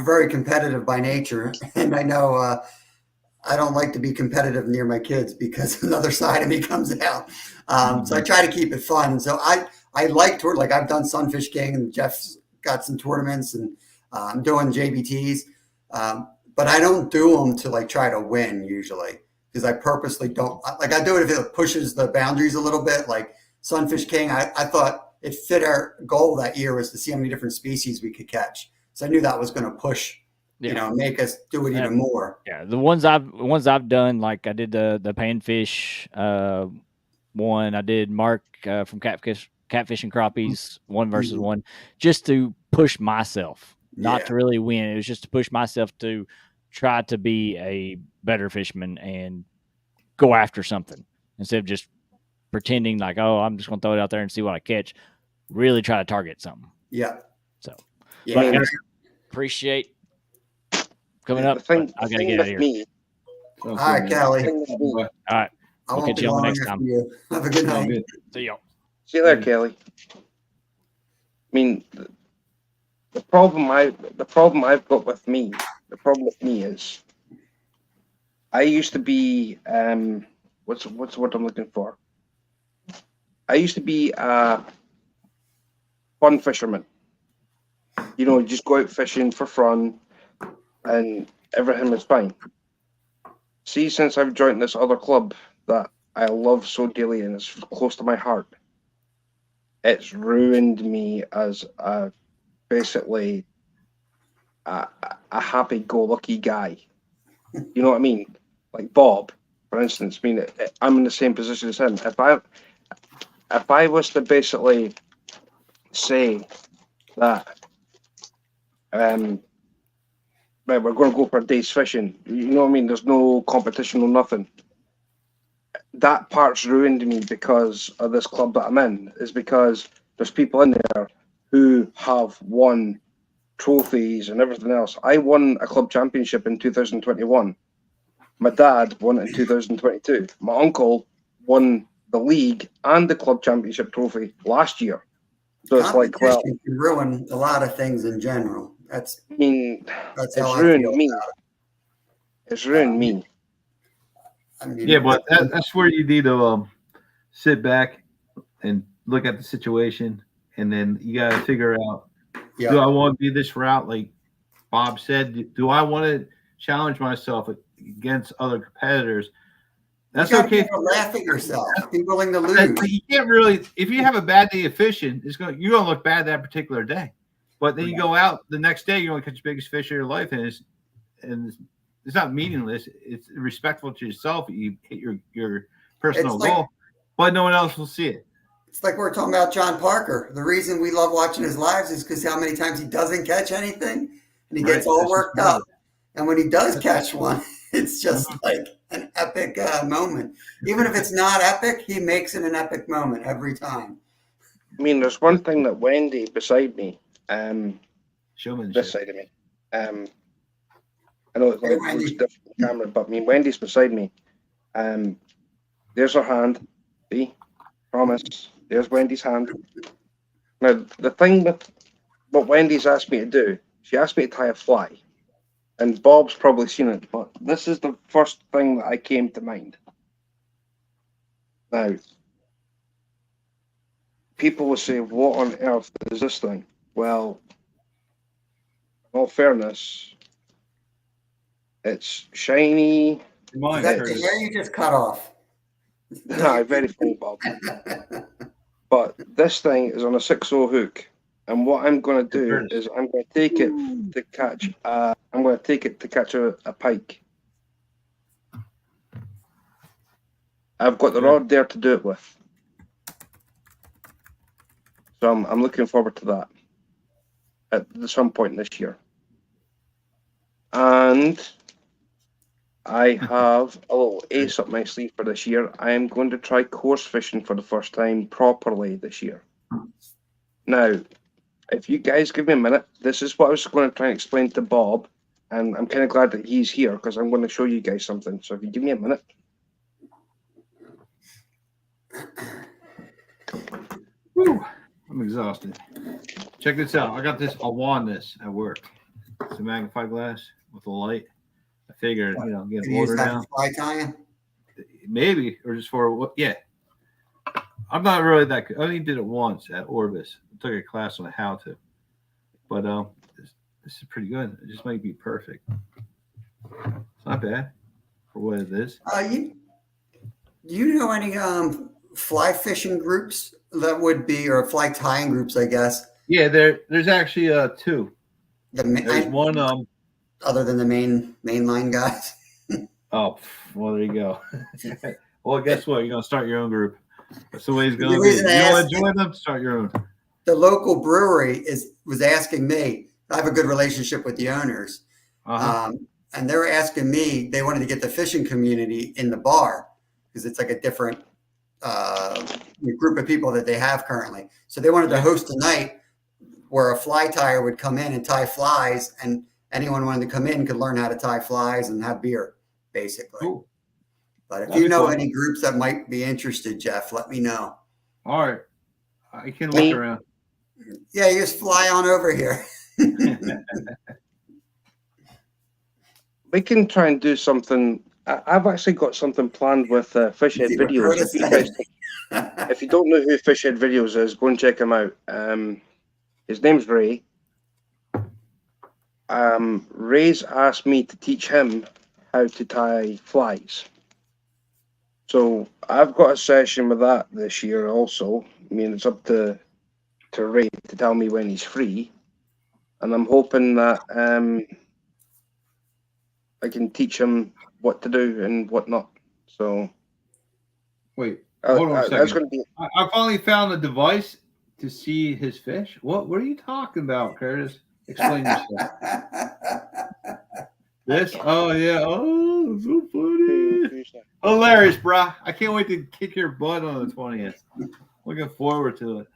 very competitive by nature, and I know I don't like to be competitive near my kids because another side of me comes out. So I try to keep it fun. So I like to, like, I've done Sunfish King, and Jeff's got some tournaments, and I'm doing JBTs. But I don't do them to like try to win usually, because I purposely don't like. I do it if it pushes the boundaries a little bit. Like Sunfish King, I thought it fit our goal that year was to see how many different species we could catch. So I knew that was going to push, make us do it even more. Yeah, the ones I've done, like I did the panfish one. I did Mark from Catfish and Crappies 1 versus 1, just to push myself, not to really win. It was just to push myself to try to be a better fisherman and go after something instead of just pretending like, oh, I'm just going to throw it out there and see what I catch. Really try to target something. Yeah. So, Yeah. but guys, appreciate coming up. I got to get out of here. Me, All right, Kelly. All right. I We'll won't catch be you on the long next after time. you. Have a good night. See y'all. see you there, Kelly. I mean, the problem I've got with me, is I used to be what's the word I'm looking for? I used to be a fun fisherman. You know, just go out fishing for fun, and everything was fine. See, since I've joined this other club that I love so dearly and it's close to my heart, it's ruined me as basically a happy-go-lucky guy. You know what I mean? Like Bob, for instance. I mean, I'm in the same position as him. If I was to basically say that, right, we're going to go for a day's fishing. You know what I mean? There's no competition or nothing. That part's ruined me because of this club that I'm in. Is because there's people in there who have won trophies and everything else. I won a club championship in 2021. My dad won it in 2022. My uncle won the league and the club championship trophy last year. So it's like, well, Competition can ruin a lot of things in general. That's I mean, that's it's how I ruined feel me. about It's ruined me. it. I mean, Yeah, but that's where you need to sit back and look at the situation, and then you got to figure out: yeah. do I want to be this route? Like Bob said, do I want to challenge myself against other competitors? That's you gotta okay. be able to laugh at yourself. Be willing to lose. But you can't really, if you have a bad day of fishing, you're gonna look bad that particular day. But then you go out the next day, you're gonna catch the biggest fish of your life, and it's not meaningless. It's respectful to yourself. You hit your personal It's like- goal, but no one else will see it. It's like we're talking about John Parker. The reason we love watching his lives is because how many times he doesn't catch anything and he gets Right. all That's worked just up. And when he does catch one, it's just like an epic moment. Even if it's not epic, he makes it an epic moment every time. I mean, there's one thing that Wendy beside me, Showmanship. this side of me, I know it Hey, looks Wendy. different on camera, but I mean, Wendy's beside me. There's her hand. See? Promise. There's Wendy's hand. Now, the thing with what Wendy's asked me to do, she asked me to tie a fly. And Bob's probably seen it, but this is the first thing that I came to mind. Now, people will say, what on earth is this thing? Well, in all fairness, it's shiny. Mine, Is that the Curtis. hair you just cut off? Very funny, Bob. But this thing is on a 6-0 hook, and what I'm going to do is I'm going to take it to catch. I'm going to take it to catch a pike. I've got the rod there to do it with, so I'm looking forward to that at some point this year. And I have a little ace up my sleeve for this year. I am going to try course fishing for the first time properly this year. Now, if you guys give me a minute, this is what I was going to try and explain to Bob, and I'm kind of glad that he's here because I'm going to show you guys something. So if you give me a minute. Whew, I'm exhausted. Check this out. I got this. I'll wand this at work. It's a magnifying glass with a light. I figured, get You water use that down. for fly tying? Maybe, or just for what? Yeah. I'm not really that good. I only did it once at Orbis. I took a class on how to. But this is pretty good. It just might be perfect. It's not bad for what it is. Do you know any fly fishing groups that would be, or fly tying groups, I guess? Yeah, there's actually two. There's one other than the mainline guys. Oh, well, there you go. Well, guess what? You're gonna start your own group. That's the way it's The gonna be. You reason I don't asked- enjoy them, start your own. The local brewery was asking me. I have a good relationship with the owners, and they were asking me. They wanted to get the fishing community in the bar because it's like a different group of people that they have currently. So they wanted to host a night where a fly tyer would come in and tie flies, and anyone wanted to come in could learn how to tie flies and have beer, basically. Cool. But if That'd you be know fun. any groups that might be interested, Jeff, let me know. All right. I can Me? look around. Yeah, you just fly on over here. We can try and do something. I've actually got something planned with Fishhead See what Videos. Curtis If you, said. guys, if you don't know who Fishhead Videos is, go and check him out. His name's Ray. Ray's asked me to teach him how to tie flies. So I've got a session with that this year also. I mean, it's up to Ray to tell me when he's free. And I'm hoping that I can teach him what to do and what not. So Wait, hold on a that's second. going to be. I finally found a device to see his fish. What are you talking about, Curtis? Explain yourself. This? Oh, yeah. Oh, so funny. Hilarious, brah. I can't wait to kick your butt on the 20th. Looking forward to it.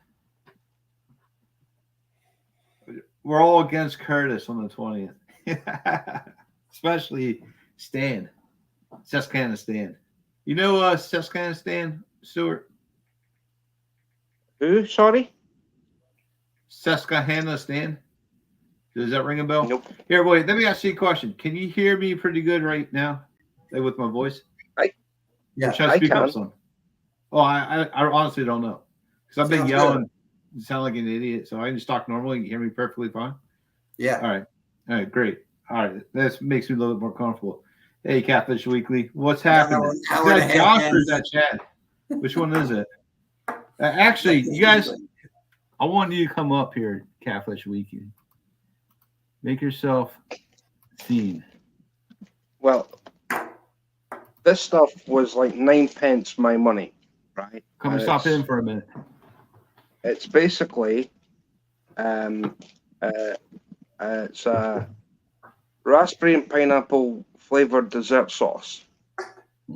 We're all against Curtis on the 20th. Especially Stan. Susquehanna Stan. You know Susquehanna Stan, Stuart? Who? Sorry? Susquehanna Stan? Does that ring a bell? Nope. Here, wait. Let me ask you a question. Can you hear me pretty good right now, like with my voice? Yeah, Should I I speak up can. some? Oh, I honestly don't know because I've been Sounds yelling, sound like an idiot. So I just talk normally. You can hear me perfectly fine. yeah. All right, great. All right, this makes me a little bit more comfortable. Hey, Catfish Weekly, what's happening? Is hour and a that half Josh or is in. that Chad? Which one is it? Actually, you guys, I want you to come up here, Catfish Weekly. Make yourself seen. Well, this stuff was like 9 pence my money, right? Come and stop in for a minute. It's basically, it's a raspberry and pineapple flavored dessert sauce.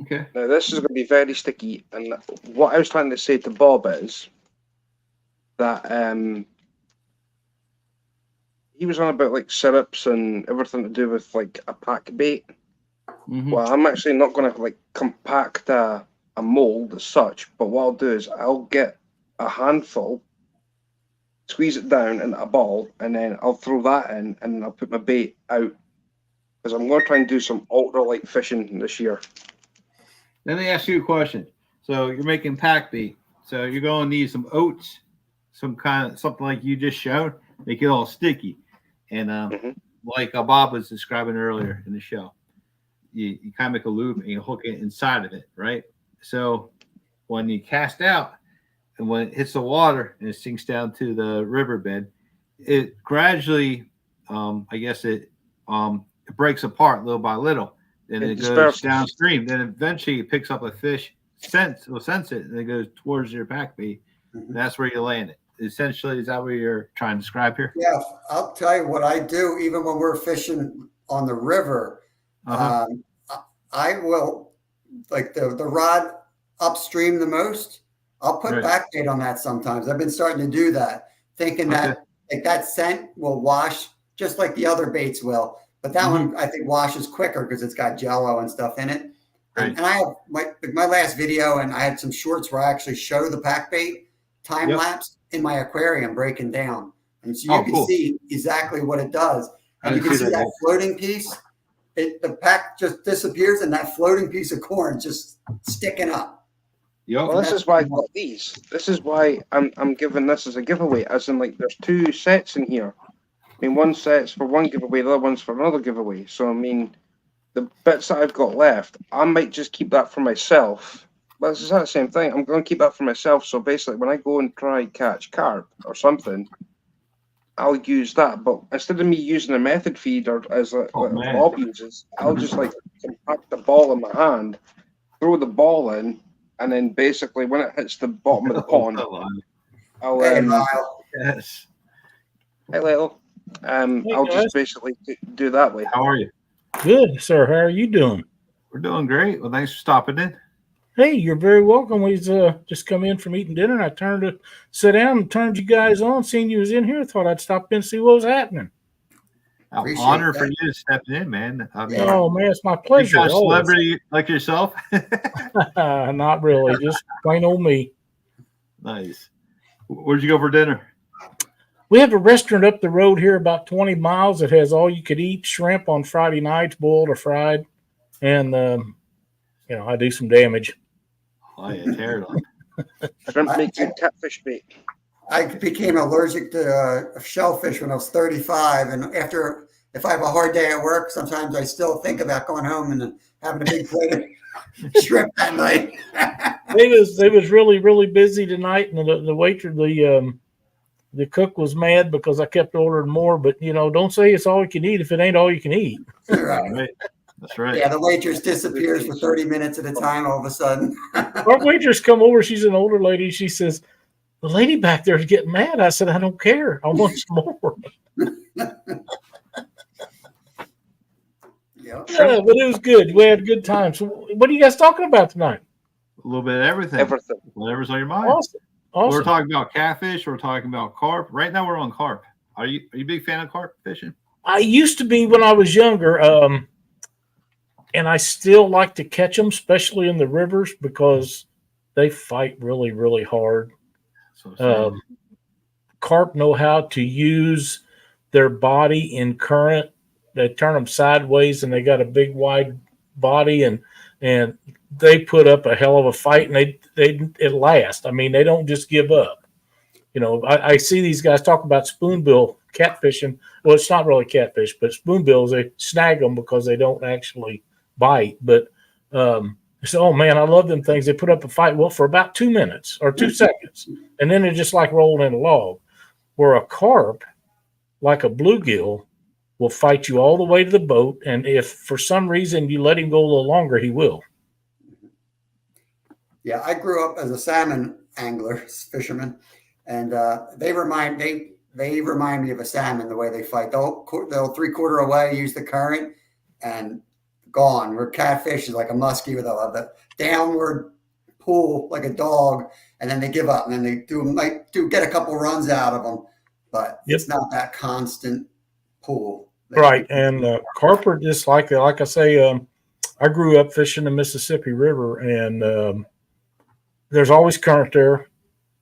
Okay. Now this is going to be very sticky, and what I was trying to say to Bob is that he was on about like syrups and everything to do with like a pack bait. Mm-hmm. Well, I'm actually not going to like compact a mold as such, but what I'll do is I'll get a handful, squeeze it down into a ball, and then I'll throw that in, and I'll put my bait out because I'm going to try and do some ultralight fishing this year. Let me ask you a question. So you're making pack bait. So you're going to need some oats, some kind of something like you just showed, make it all sticky. And like Bob was describing earlier in the show, you kind of make a loop and you hook it inside of it, right? So when you cast out and when it hits the water and it sinks down to the riverbed, it gradually, I guess it breaks apart little by little. Then it goes downstream. Then eventually it picks up a fish, will sense it, and it goes towards your pack bait. That's where you land it. Essentially, is that what you're trying to describe here? Yeah, I'll tell you what I do. Even when we're fishing on the river, I will, like the rod upstream the most. I'll put back bait on that sometimes. I've been starting to do that, thinking that like that scent will wash just like the other baits will. But that one I think washes quicker because it's got Jello and stuff in it. And I have my last video, and I had some shorts where I actually show the pack bait time lapse in my aquarium breaking down, and so you can see exactly what it does. And you can see that floating piece. The pack just disappears, and that floating piece of corn just sticking up. Yep. Well, this is why I got these. This is why I'm giving this as a giveaway. As in, like, there's 2 sets in here. I mean, one set's for one giveaway, the other one's for another giveaway. So, I mean, the bits that I've got left, I might just keep that for myself. But it's the same thing. I'm going to keep that for myself. So basically, when I go and try catch carp or something, I'll use that. But instead of me using a method feed or as Bob uses, I'll just like compact the ball in my hand, throw the ball in, and then basically when it hits the bottom of the pond, I'll hey, Lyle. Yes. Hey, Lyle. I'll just basically do that way. How are you? Good, sir. How are you doing? We're doing great. Well, thanks for stopping in. Hey, you're very welcome. We've just come in from eating dinner, and I turned to sit down and turned you guys on. Seeing you was in here, thought I'd stop in and see what was happening. Appreciate Honor for that. you to step in, man. I mean, Oh man, it's my you pleasure. got a Always. celebrity like yourself. Not really, just plain old me. Nice. Where'd you go for dinner? We have a restaurant up the road here, about 20 miles. That has all you could eat shrimp on Friday nights, boiled or fried, and I do some damage. Oh yeah, tear it up. Shrimp bait and catfish bait. I became allergic to shellfish when I was 35, and if I have a hard day at work, sometimes I still think about going home and having a big plate of shrimp that night. They was really, really busy tonight, and the waiter, the cook was mad because I kept ordering more. But don't say it's all you can eat if it ain't all you can eat. Right. That's right. Yeah, the waitress disappears for 30 minutes at a time all of a sudden. Our waitress come over. She's an older lady. She says, "The lady back there is getting mad." I said, "I don't care. I want some more." Yep. Yeah, but it was good. We had a good time. So, what are you guys talking about tonight? A little bit of everything. Everything. Whatever's on your mind. Awesome. We're talking about catfish. We're talking about carp. Right now, we're on carp. Are you a big fan of carp fishing? I used to be when I was younger, and I still like to catch them, especially in the rivers, because they fight really, really hard. So Carp know how to use their body in current. They turn them sideways, and they got a big, wide body, and they put up a hell of a fight, and it lasts. I mean, they don't just give up. I see these guys talk about spoonbill catfishing. Well, it's not really catfish, but spoonbills, they snag them because they don't actually bite. But oh man, I love them things. They put up a fight, well, for about 2 minutes or 2 seconds, and then they're just like rolling in a log. Where a carp, like a bluegill, will fight you all the way to the boat, and if for some reason you let him go a little longer, he will. Yeah, I grew up as a salmon angler, fisherman, and they remind me of a salmon the way they fight. They'll 3/4 away, use the current, and gone. Where catfish is like a muskie with a downward pull like a dog, and then they give up, and then they get a couple runs out of them, but it's not that constant pull. Right, and carp are just like I say. I grew up fishing the Mississippi River, and there's always current there,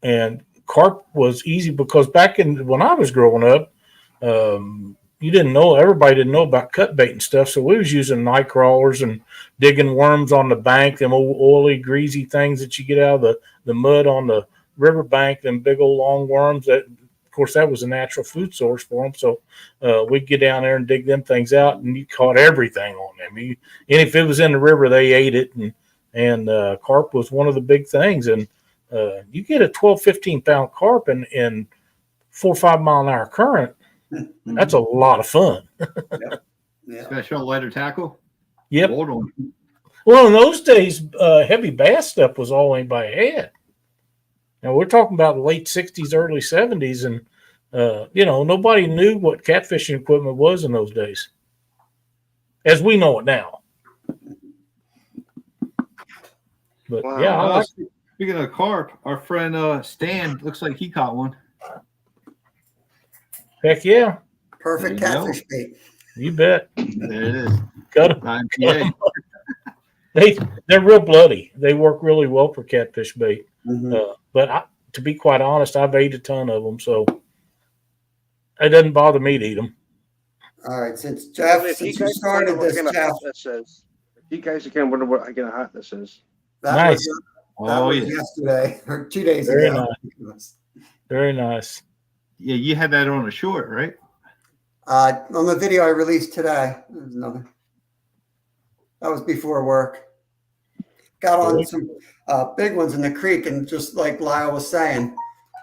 and carp was easy because when I was growing up, everybody didn't know about cut bait and stuff, so we was using night crawlers and digging worms on the bank, them old oily, greasy things that you get out of the mud on the riverbank, them big old long worms. That, of course, that was a natural food source for them, so we'd get down there and dig them things out, and you caught everything on them. And if it was in the river, they ate it, and carp was one of the big things. And you get a 12, 15-pound carp in 4 or 5 mile an hour current, that's a lot of fun. Yep. Yeah. Especially on lighter tackle. Yep. Hold on. Well, in those days, heavy bass stuff was all anybody had. Now, we're talking about the late 60s, early 70s, and, nobody knew what catfishing equipment was in those days, as we know it now. But, Wow. yeah, I like it. Speaking of carp, our friend Stan looks like he caught one. Heck yeah. Perfect There you go. catfish bait. You bet. There it is. Got 'em. They're real bloody. They work really well for catfish bait. But to be quite honest, I've ate a ton of them, so it doesn't bother me to eat them. All right, since you wonder started what this, kind of Jeff, hat this is. If you guys again wonder what kind of hat this is. that Nice. was yesterday or 2 days Very ago. nice. Very nice. Yeah, you had that on a short, right? On the video I released today, there's another. That was before work. Got on some big ones in the creek, and just like Lyle was saying,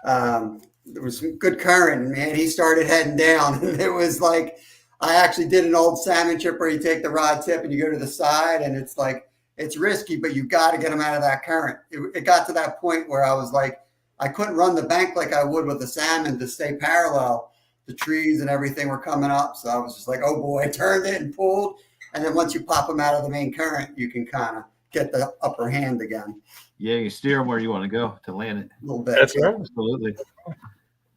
there was some good current, and man, he started heading down, and it was like I actually did an old salmon trip where you take the rod tip and you go to the side, and it's like it's risky, but you got to get them out of that current. It got to that point where I was like, I couldn't run the bank like I would with the salmon to stay parallel. The trees and everything were coming up, so I was just like, oh boy, I turned it and pulled. And then once you pop them out of the main current, you can kind of get the upper hand again. Yeah, you steer them where you want to go to land it. A little bit. That's right. Absolutely.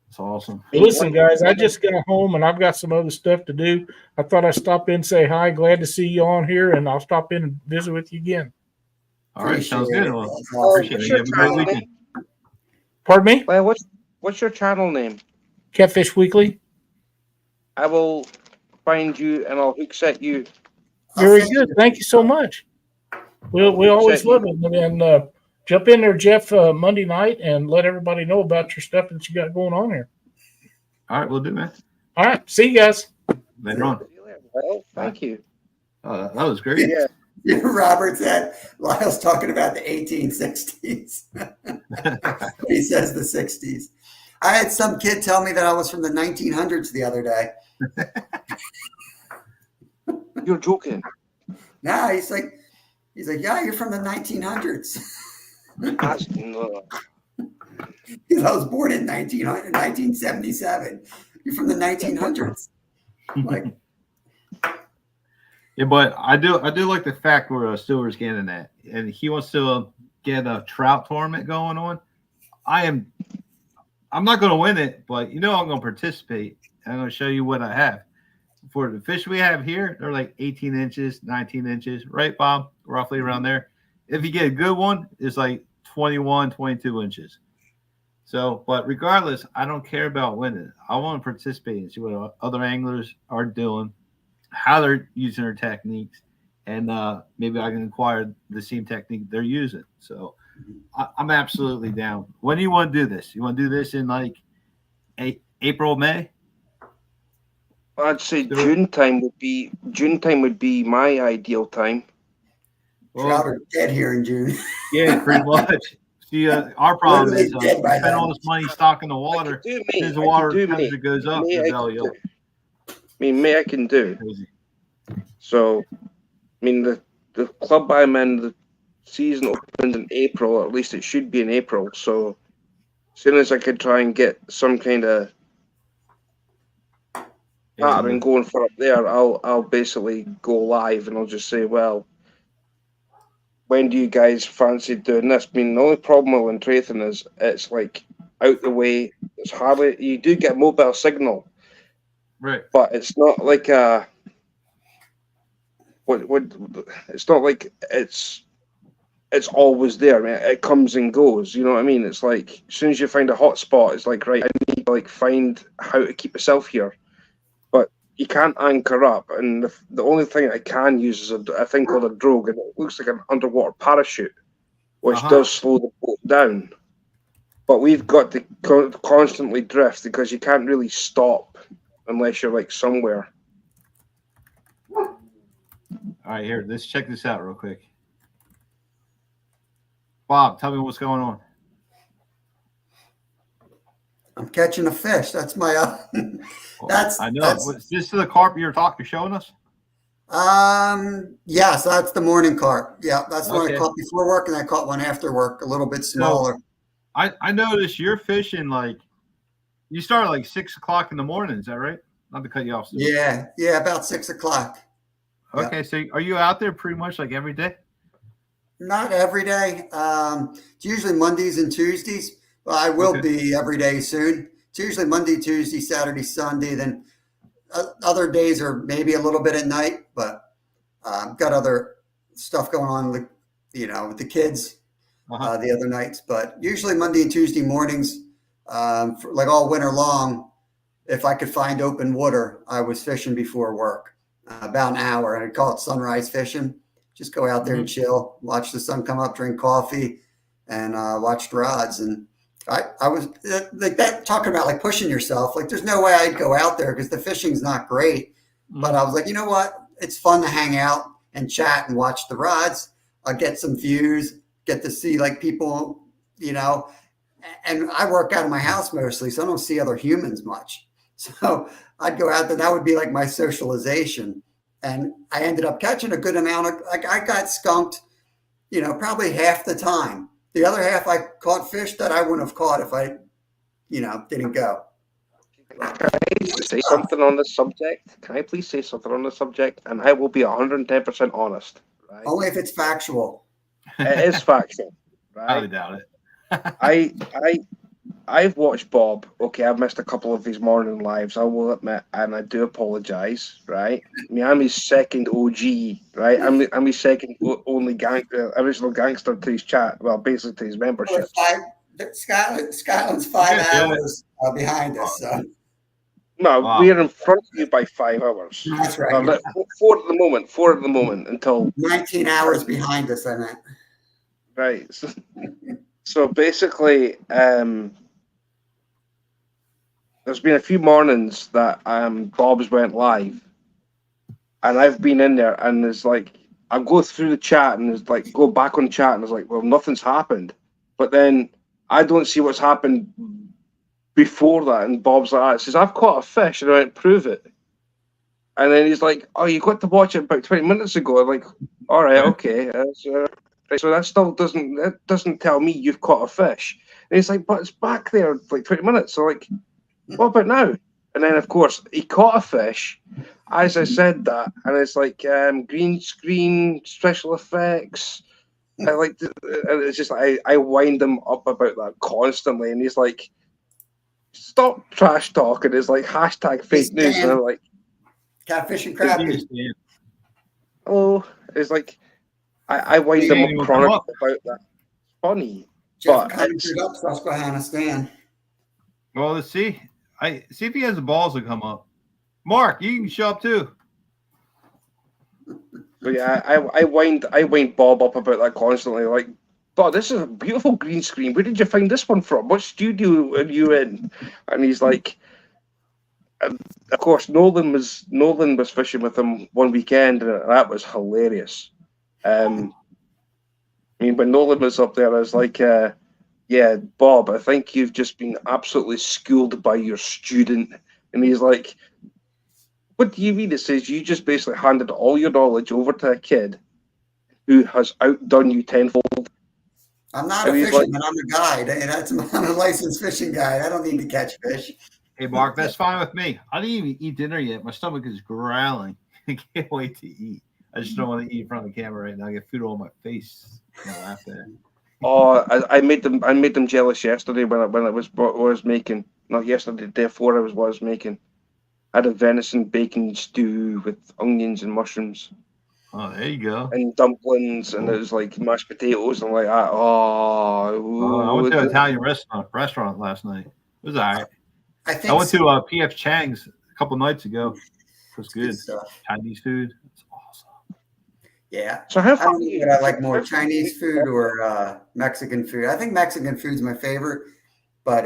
It's awesome. Listen, guys, I just got home and I've got some other stuff to do. I thought I'd stop in and say hi. Glad to see you on here, and I'll stop in and visit with you again. All right, sounds Appreciate good. it. Well, That's awesome. appreciate it. You have a great weekend. Pardon me? Well, what's your channel name? Catfish Weekly. I will find you and I'll hook set you. Very good. Thank you so much. We always love it. And jump in there, Jeff, Monday night, and let everybody know about your stuff that you got going on here. All right, we'll do, man. All right. See you guys. Later on. Well, thank you. That was great. Yeah. Robert said Lyle's talking about the 1860s. He says the 60s. I had some kid tell me that I was from the 1900s the other day. You're joking. No, he's like, yeah, you're from the 1900s. That's, no. Because I was born in 1977. You're from the 1900s. Like, Yeah, but I do like the fact where Stewart's getting at, and he wants to get a trout tournament going on. I'm not going to win it, but I'm going to participate. I'm going to show you what I have. For the fish we have here, they're like 18 inches, 19 inches, right, Bob? Roughly around there. If you get a good one, it's like 21, 22 inches. So, but regardless, I don't care about winning. I want to participate and see what other anglers are doing, how they're using their techniques, and maybe I can acquire the same technique they're using. So I'm absolutely down. When do you want to do this? You want to do this in like April, May? I'd say June time would be my ideal time. trout are dead here in June. Yeah, pretty much. See, our problem is we spend all this money stocking the water. As the water temperature goes up, the belly up. May I can do. So, the club I'm in, the season opens in April, or at least it should be in April. So, as soon as I could try and get some kind of pattern going for up there, I'll basically go live and I'll just say, well, when do you guys fancy doing this? The only problem with Trathon is it's like out the way. It's hardly, you do get mobile signal, right? But it's not like it's not like it's always there. It comes and goes. You know what I mean? It's like as soon as you find a hot spot, it's like, right, I need to find how to keep myself here. But you can't anchor up, and the only thing I can use is a thing called a drogue, and it looks like an underwater parachute, which does slow the boat down. But we've got to constantly drift because you can't really stop unless you're somewhere. All right, here, let's check this out real quick. Bob, tell me what's going on. I'm catching a fish. That's my. I know. Is this the carp you're showing us? Yes, that's the morning carp. Yeah, that's the one I caught before work, and I caught one after work, a little bit smaller. So, I noticed you're fishing you start at 6 o'clock in the morning. Is that right? Not to cut you off. Yeah, about 6 o'clock. Okay, yeah. So are you out there pretty much every day? Not every day. It's usually Mondays and Tuesdays. Well, I will be every day soon. It's usually Monday, Tuesday, Saturday, Sunday. Then other days are maybe a little bit at night, but I've got other stuff going on, with the kids the other nights. But usually Monday and Tuesday mornings, for all winter long, if I could find open water, I was fishing before work, about an hour, and I call it sunrise fishing. Just go out there and chill, watch the sun come up, drink coffee, and watch the rods. And I was like that, talking about pushing yourself. There's no way I'd go out there because the fishing's not great. But I was like, you know what? It's fun to hang out and chat and watch the rods. I'll get some views, get to see people, and I work out of my house mostly, so I don't see other humans much. So I'd go out there. That would be my socialization. And I ended up catching a good amount of, I got skunked, probably half the time. The other half I caught fish that I wouldn't have caught if I, didn't go. Can I say something on this subject? Can I please say something on this subject? And I will be 110% honest. Right? Only if it's factual. It is factual, I right? doubt it. I've watched Bob. Okay, I've missed a couple of his morning lives, I will admit, and I do apologize, right? I mean, I'm his second OG, right? I'm his second only original gangster to his chat. Well, basically to his We're memberships. Scotland's 5 You can do it. hours behind us. So No, Wow. we're in front of you by 5 hours. that's No, right. 4 at the moment. 4 at the moment until 19 hours behind us, I meant. right. So basically, there's been a few mornings that Bob's went live, and I've been in there, and it's like I go through the chat and it's like go back on chat, and it's like, well, nothing's happened, but then I don't see what's happened before that, and Bob's like, "Ah," says, "I've caught a fish," and I went, "Prove it," and then he's like, "Oh, you got to watch it about 20 minutes ago." I'm like, "All right, okay." So that still doesn't tell me you've caught a fish. And he's like, "But it's back there like 20 minutes." So like, what about now? And then of course he caught a fish, as I said that, and it's like green screen, special effects. I like, and it's just like I wind him up about that constantly, and he's like, "Stop trash talking." It's like hashtag fake news, and I'm like, Catfish and crappie. "Oh," it's like I wind him up chronically about that. It's funny, Jeff but commented up Susquehanna Stan. Well, let's see. I see if he has the balls to come up. Mark, you can show up too. But yeah, I wind Bob up about that constantly. Like, "Bob, this is a beautiful green screen. Where did you find this one from? What studio are you in?" And he's like, of course, Nolan was fishing with him one weekend, and that was hilarious. I mean, when Nolan was up there, I was like, "Yeah, Bob, I think you've just been absolutely schooled by your student." And he's like, "What do you mean?" It says you just basically handed all your knowledge over to a kid who has outdone you tenfold. I'm not a fisherman. I'm a guide. I'm a licensed fishing guide. I don't need to catch fish. Hey, Mark, that's fine with me. I didn't even eat dinner yet. My stomach is growling. I can't wait to eat. I just don't want to eat in front of the camera right now. I get food all on my face. I laugh at it. Oh, I made them jealous yesterday when I was making. Not yesterday, the day before I was making. I had a venison bacon stew with onions and mushrooms. Oh, there you go. And dumplings, and it was like mashed potatoes and like that. I went to an Italian restaurant last night. It was all right. I went to P.F. Chang's a couple nights ago. It was good. Chinese food. It's awesome. Yeah. So how I don't know what I like more, Chinese food or Mexican food. I think Mexican food's my favorite, but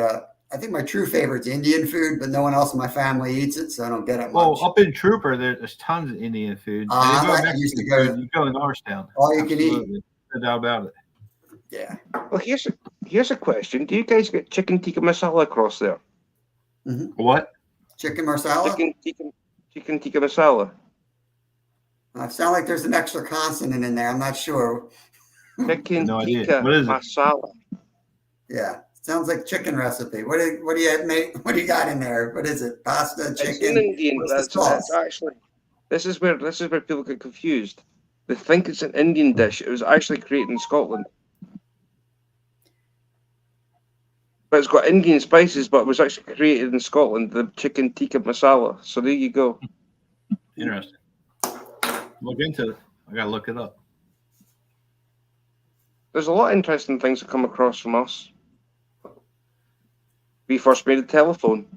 I think my true favorite's Indian food, but no one else in my family eats it, so I don't get it much. Oh, up in Trooper, there's tons of Indian food. I used to go. You go in Norristown. All you can eat. No doubt about it. Yeah. Well, here's a question: do you guys get chicken tikka masala across there? Mm-hmm. What? Chicken marsala? Chicken tikka masala. I sound like there's an extra consonant in there. I'm not sure. Chicken tikka masala. Yeah, sounds like chicken recipe. What do you got in there? What is it? Pasta, chicken? It's an Indian. That's actually. This is where people get confused. They think it's an Indian dish. It was actually created in Scotland. But it's got Indian spices, but it was actually created in Scotland, the chicken tikka masala. So there you go. Interesting. Look into it. I gotta look it up. There's a lot of interesting things that come across from us. We first made a telephone.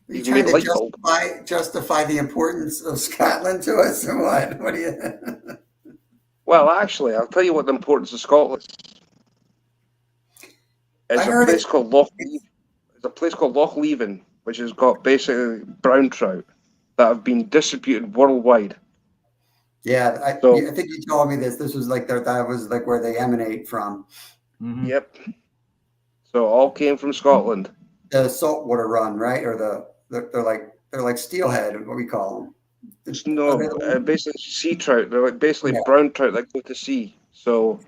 Are you trying to justify the importance of Scotland to us, or what? What do you? Well, actually, I'll tell you what the importance of Scotland is. It's a place called Loch Leven, which has got basically brown trout that have been distributed worldwide. Yeah, I think you told me this. This was like that was like where they emanate from. Mm-hmm. Yep. So all came from Scotland. The saltwater run, right? Or they're like steelhead, what we call them. No, basically sea trout. They're like basically brown trout that go to sea. So.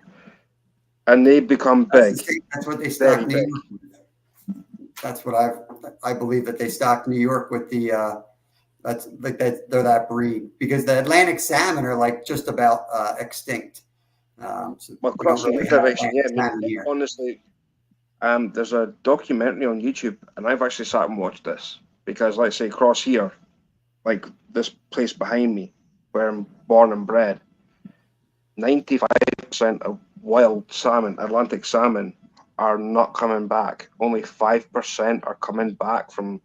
And they become big. That's what they stock New York with. That's what I believe that they stock New York with the That's like that. They're that breed because the Atlantic salmon are like just about extinct. So Well, we don't crossing really that have direction, Atlantic yeah. I salmon mean, here. honestly, there's a documentary on YouTube, and I've actually sat and watched this because, like, say, across here, like this place behind me, where I'm born and bred, 95% of wild salmon, Atlantic salmon, are not coming back. Only 5% are coming back from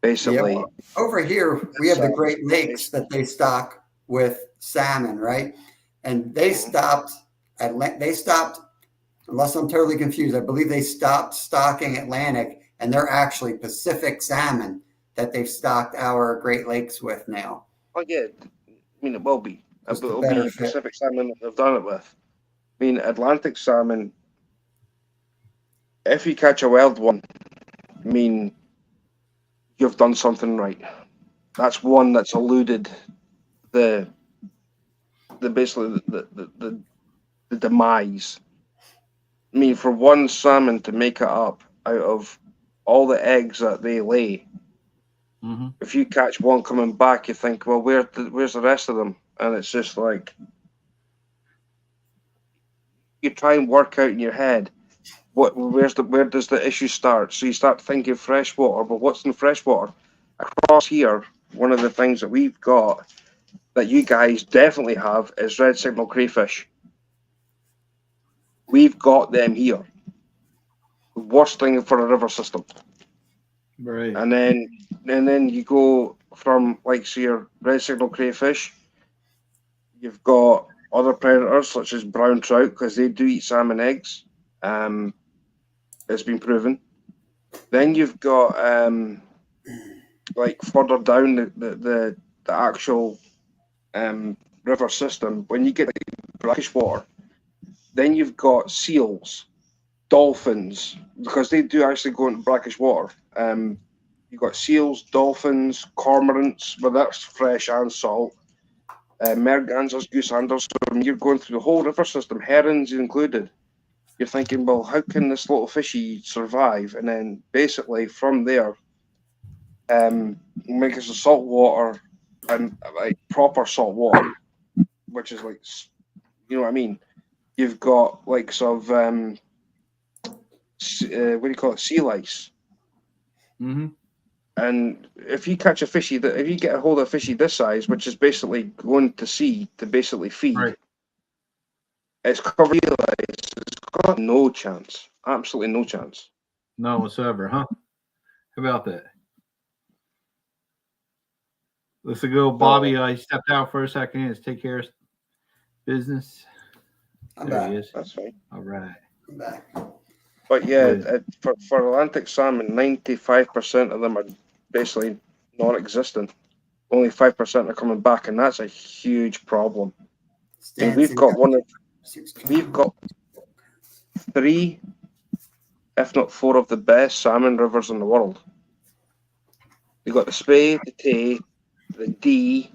basically. Yeah, over here we have the Great Lakes that they stock with salmon, right? And they stopped unless I'm totally confused. I believe they stopped stocking Atlantic, and they're actually Pacific salmon that they've stocked our Great Lakes with now. Oh yeah, I mean it will be. Just a It'll better be fit. Pacific salmon that they've done it with. I mean Atlantic salmon. If you catch a wild one, I mean you've done something right. That's one that's eluded the basically the demise. I mean, for one salmon to make it up out of all the eggs that they lay, if you catch one coming back, you think, well, where's the rest of them? And it's just like you try and work out in your head where does the issue start? So you start thinking freshwater, but what's in freshwater? Across here, one of the things that we've got that you guys definitely have is red signal crayfish. We've got them here. The worst thing for a river system. Right. And then you go from like say your red signal crayfish. You've got other predators such as brown trout because they do eat salmon eggs. It's been proven. Then you've got like further down the actual river system. When you get like brackish water, then you've got seals, dolphins because they do actually go into brackish water. You've got seals, dolphins, cormorants, but that's fresh and salt. Mergansers, gooseanders. So when you're going through the whole river system, herons included. You're thinking, well, how can this little fishy survive? And then basically from there, make us a salt water and like proper salt water, which is like, you know what I mean? You've got like sort of what do you call it? Sea lice. And if you catch a fishy if you get a hold of a fishy this size, which is basically going to sea to basically feed, it's covered with lice. It's got no chance, absolutely no chance. None whatsoever, huh? How about that? Let's go, Bobby. I stepped out for a second. Let's take care of business. There he is. That's fine. All right. I'm back. But yeah, for Atlantic salmon, 95% of them are basically non-existent. Only 5% are coming back, and that's a huge problem. And we've got three, if not four, of the best salmon rivers in the world. We've got the Spey, the Tay, the Dee,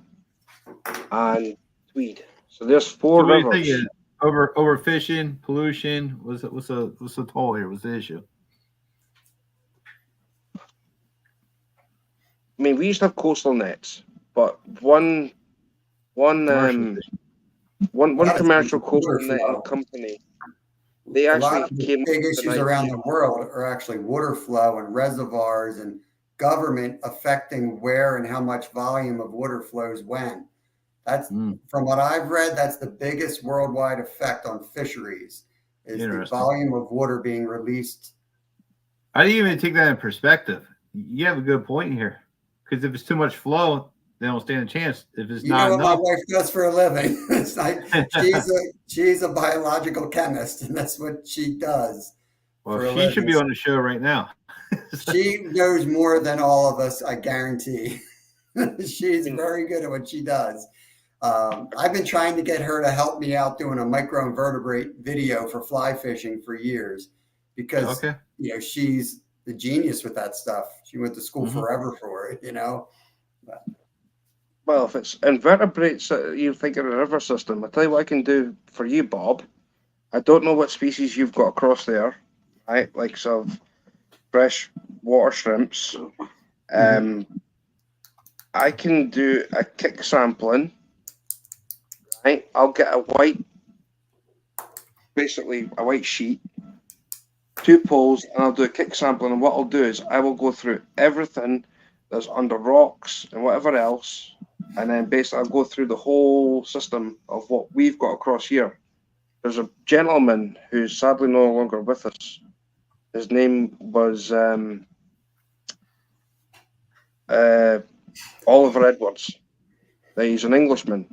and Tweed. So there's four rivers. Overfishing, pollution. What's the toll here? What's the issue? I mean, we used to have coastal nets, but one commercial coastal netting company, they a actually lot of the came big with issues around the world are actually water flow and reservoirs and government affecting where and how much volume of water flows when. That's from what I've read, that's the biggest worldwide effect on fisheries is the volume of water being released. I didn't even take that in perspective. You have a good point here. Because if it's too much flow, they don't stand a chance. If it's not enough. My wife does for a living. It's like she's a biological chemist, and that's what she does. Well, she should be on the show right now. She knows more than all of us, I guarantee. She's very good at what she does. I've been trying to get her to help me out doing a microinvertebrate video for fly fishing for years because she's the genius with that stuff. She went to school forever for it, But. Well, if it's invertebrates that you're thinking of a river system, I'll tell you what I can do for you, Bob. I don't know what species you've got across there, right? Like some fresh water shrimps. I can do a kick sampling. Right, I'll get basically a white sheet, 2 poles, and I'll do a kick sampling. And what I'll do is I will go through everything that's under rocks and whatever else, and then basically I'll go through the whole system of what we've got across here. There's a gentleman who's sadly no longer with us. His name was Oliver Edwards. He's an Englishman,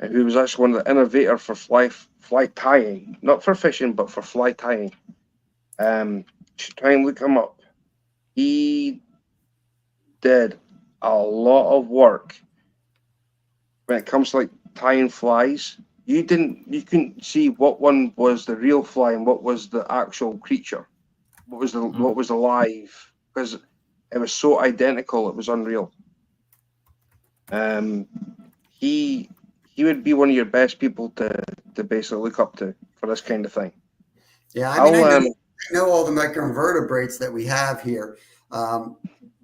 who was actually one of the innovators for fly tying, not for fishing, but for fly tying. Try and look him up. He did a lot of work when it comes to like tying flies. You couldn't see what one was the real fly and what was the actual creature, what was alive, because it was so identical. It was unreal. He would be one of your best people to basically look up to for this kind of thing. Yeah, I mean, I know all the microinvertebrates that we have here.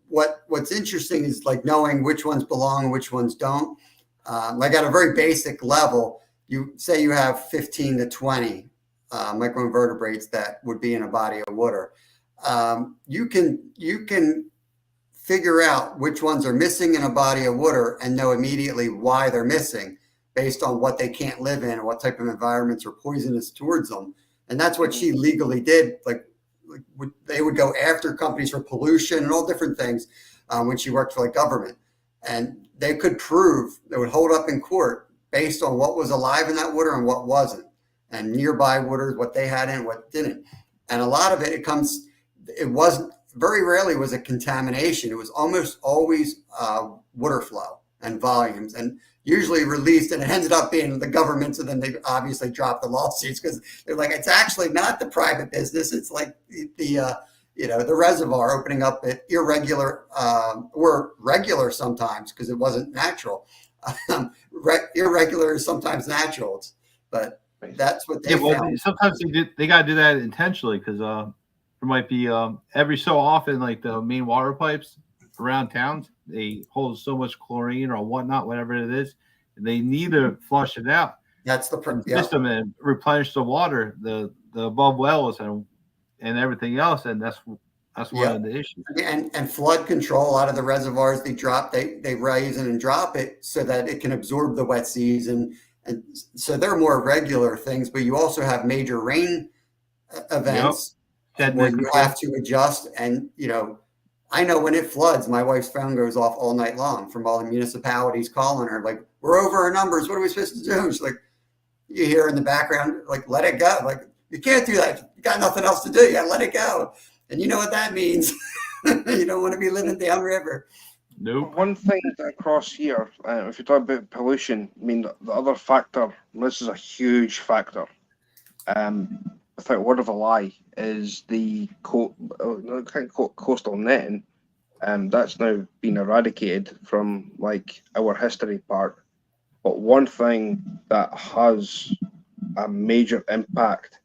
What's interesting is like knowing which ones belong and which ones don't. Like at a very basic level, you say you have 15 to 20 microinvertebrates that would be in a body of water. You can figure out which ones are missing in a body of water and know immediately why they're missing based on what they can't live in and what type of environments are poisonous towards them. And that's what she legally did. Like they would go after companies for pollution and all different things when she worked for the government. And they could prove, they would hold up in court based on what was alive in that water and what wasn't. And nearby waters, what they had in, what didn't. And a lot of it wasn't, very rarely was it contamination. It was almost always water flow and volumes, and usually released, and it ended up being the government. So then they obviously dropped the lawsuits because they're like, it's actually not the private business. It's like the reservoir opening up at irregular or regular sometimes because it wasn't natural. Irregular is sometimes natural, but that's what they found. Sometimes they got to do that intentionally because there might be every so often, like the main water pipes around towns, they hold so much chlorine or whatnot, whatever it is, and they need to flush it out. That's the system and replenish the water, the above wells and everything else, and that's one of the issues. And flood control. A lot of the reservoirs they raise and drop it so that it can absorb the wet season, and so they're more regular things. But you also have major rain events. Where you have to adjust. And, I know when it floods, my wife's phone goes off all night long from all the municipalities calling her, like, we're over our numbers. What are we supposed to do? She's like, you hear in the background, like, let it go. Like, you can't do that. You got nothing else to do. You got to let it go. And you know what that means. You don't want to be living downriver. Nope. One thing across here, if you're talking about pollution, I mean, the other factor, this is a huge factor, without a word of a lie, is the coastal netting. That's now been eradicated from like our history part. But one thing that has a major impact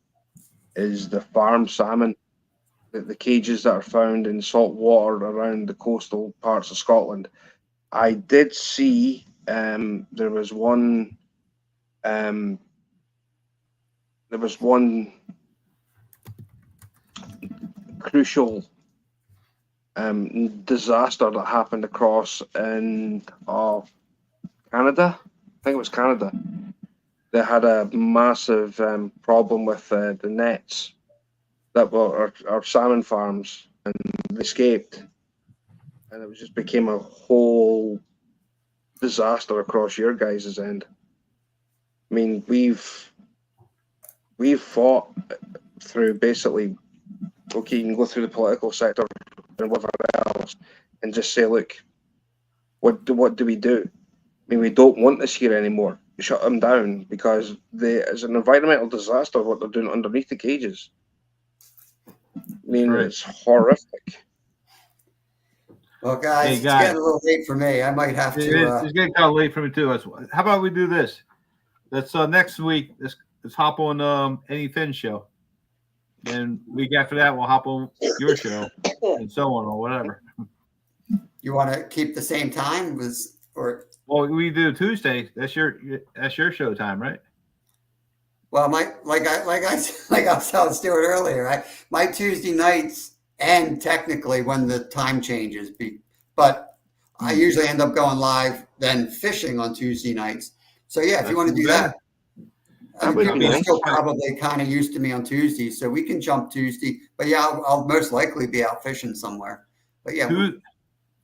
is the farm salmon, the cages that are found in salt water around the coastal parts of Scotland. I did see there was one crucial disaster that happened across in Canada. I think it was Canada. They had a massive problem with the nets that were our salmon farms, and they escaped, and it just became a whole disaster across your guys' end. I mean, we've fought through basically, okay, you can go through the political sector and whatever else and just say, look, what do we do? I mean, we don't want this here anymore. Shut them down because it's an environmental disaster what they're doing underneath the cages. I mean, It's horrific. Well, guys, it's getting a little late for me. I might have to. It's getting kind of late for me too. How about we do this? Let's next week. Let's hop on any Finn show, and week after that we'll hop on your show, and so on or whatever. You want to keep the same time? Well, we do Tuesday. That's your show time, right? Well, like I was telling Stuart earlier, my Tuesday nights end technically when the time changes, but I usually end up going live then fishing on Tuesday nights. So yeah, if you want to do that, people are still probably kind of used to me on Tuesday, so we can jump Tuesday. But yeah, I'll most likely be out fishing somewhere. But yeah,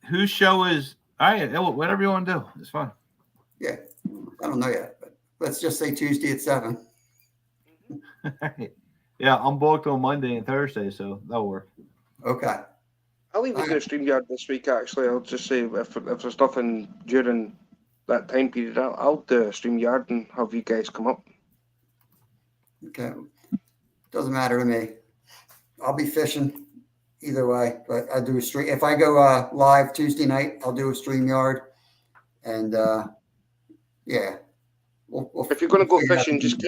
whose show is? All right, whatever you want to do, it's fine. Yeah, I don't know yet, but let's just say Tuesday at 7. Yeah, I'm booked on Monday and Thursday, so that'll work. Okay. I'll even do a StreamYard this week, actually. I'll just say if there's nothing during that time period, I'll do a StreamYard and have you guys come up. Okay. Doesn't matter to me. I'll be fishing either way, but I'll do a stream. If I go live Tuesday night, I'll do a StreamYard. And yeah. If you're going to go fishing, just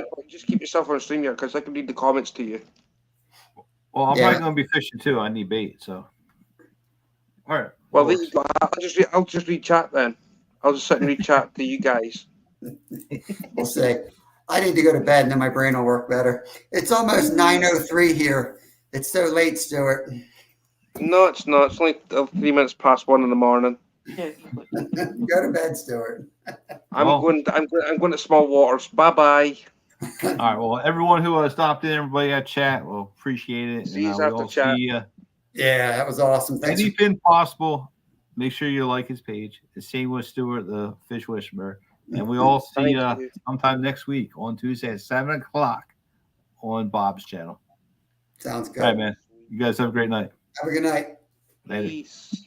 keep yourself on a StreamYard because I can read the comments to you. Well, I'm probably going to be fishing too. I need bait, so. All right. Well, I'll just read chat then. I'll just sit and read chat to you guys. We'll see. I need to go to bed, and then my brain will work better. It's almost 9:03 here. It's so late, Stuart. No, it's not. It's only 3 minutes past 1 in the morning. Go to bed, Stuart. I'm going to small waters. Bye. All right. Well, everyone who stopped in, everybody at chat, we'll appreciate it. See you after chat. Yeah, that was awesome. Thanks. Anything possible, make sure you like his page. The same with Stuart, the Fish Whisperer. And we all see you sometime next week on Tuesday at 7 o'clock on Bob's channel. Sounds good. All right, man. You guys have a great night. Have a good night. Later. Peace.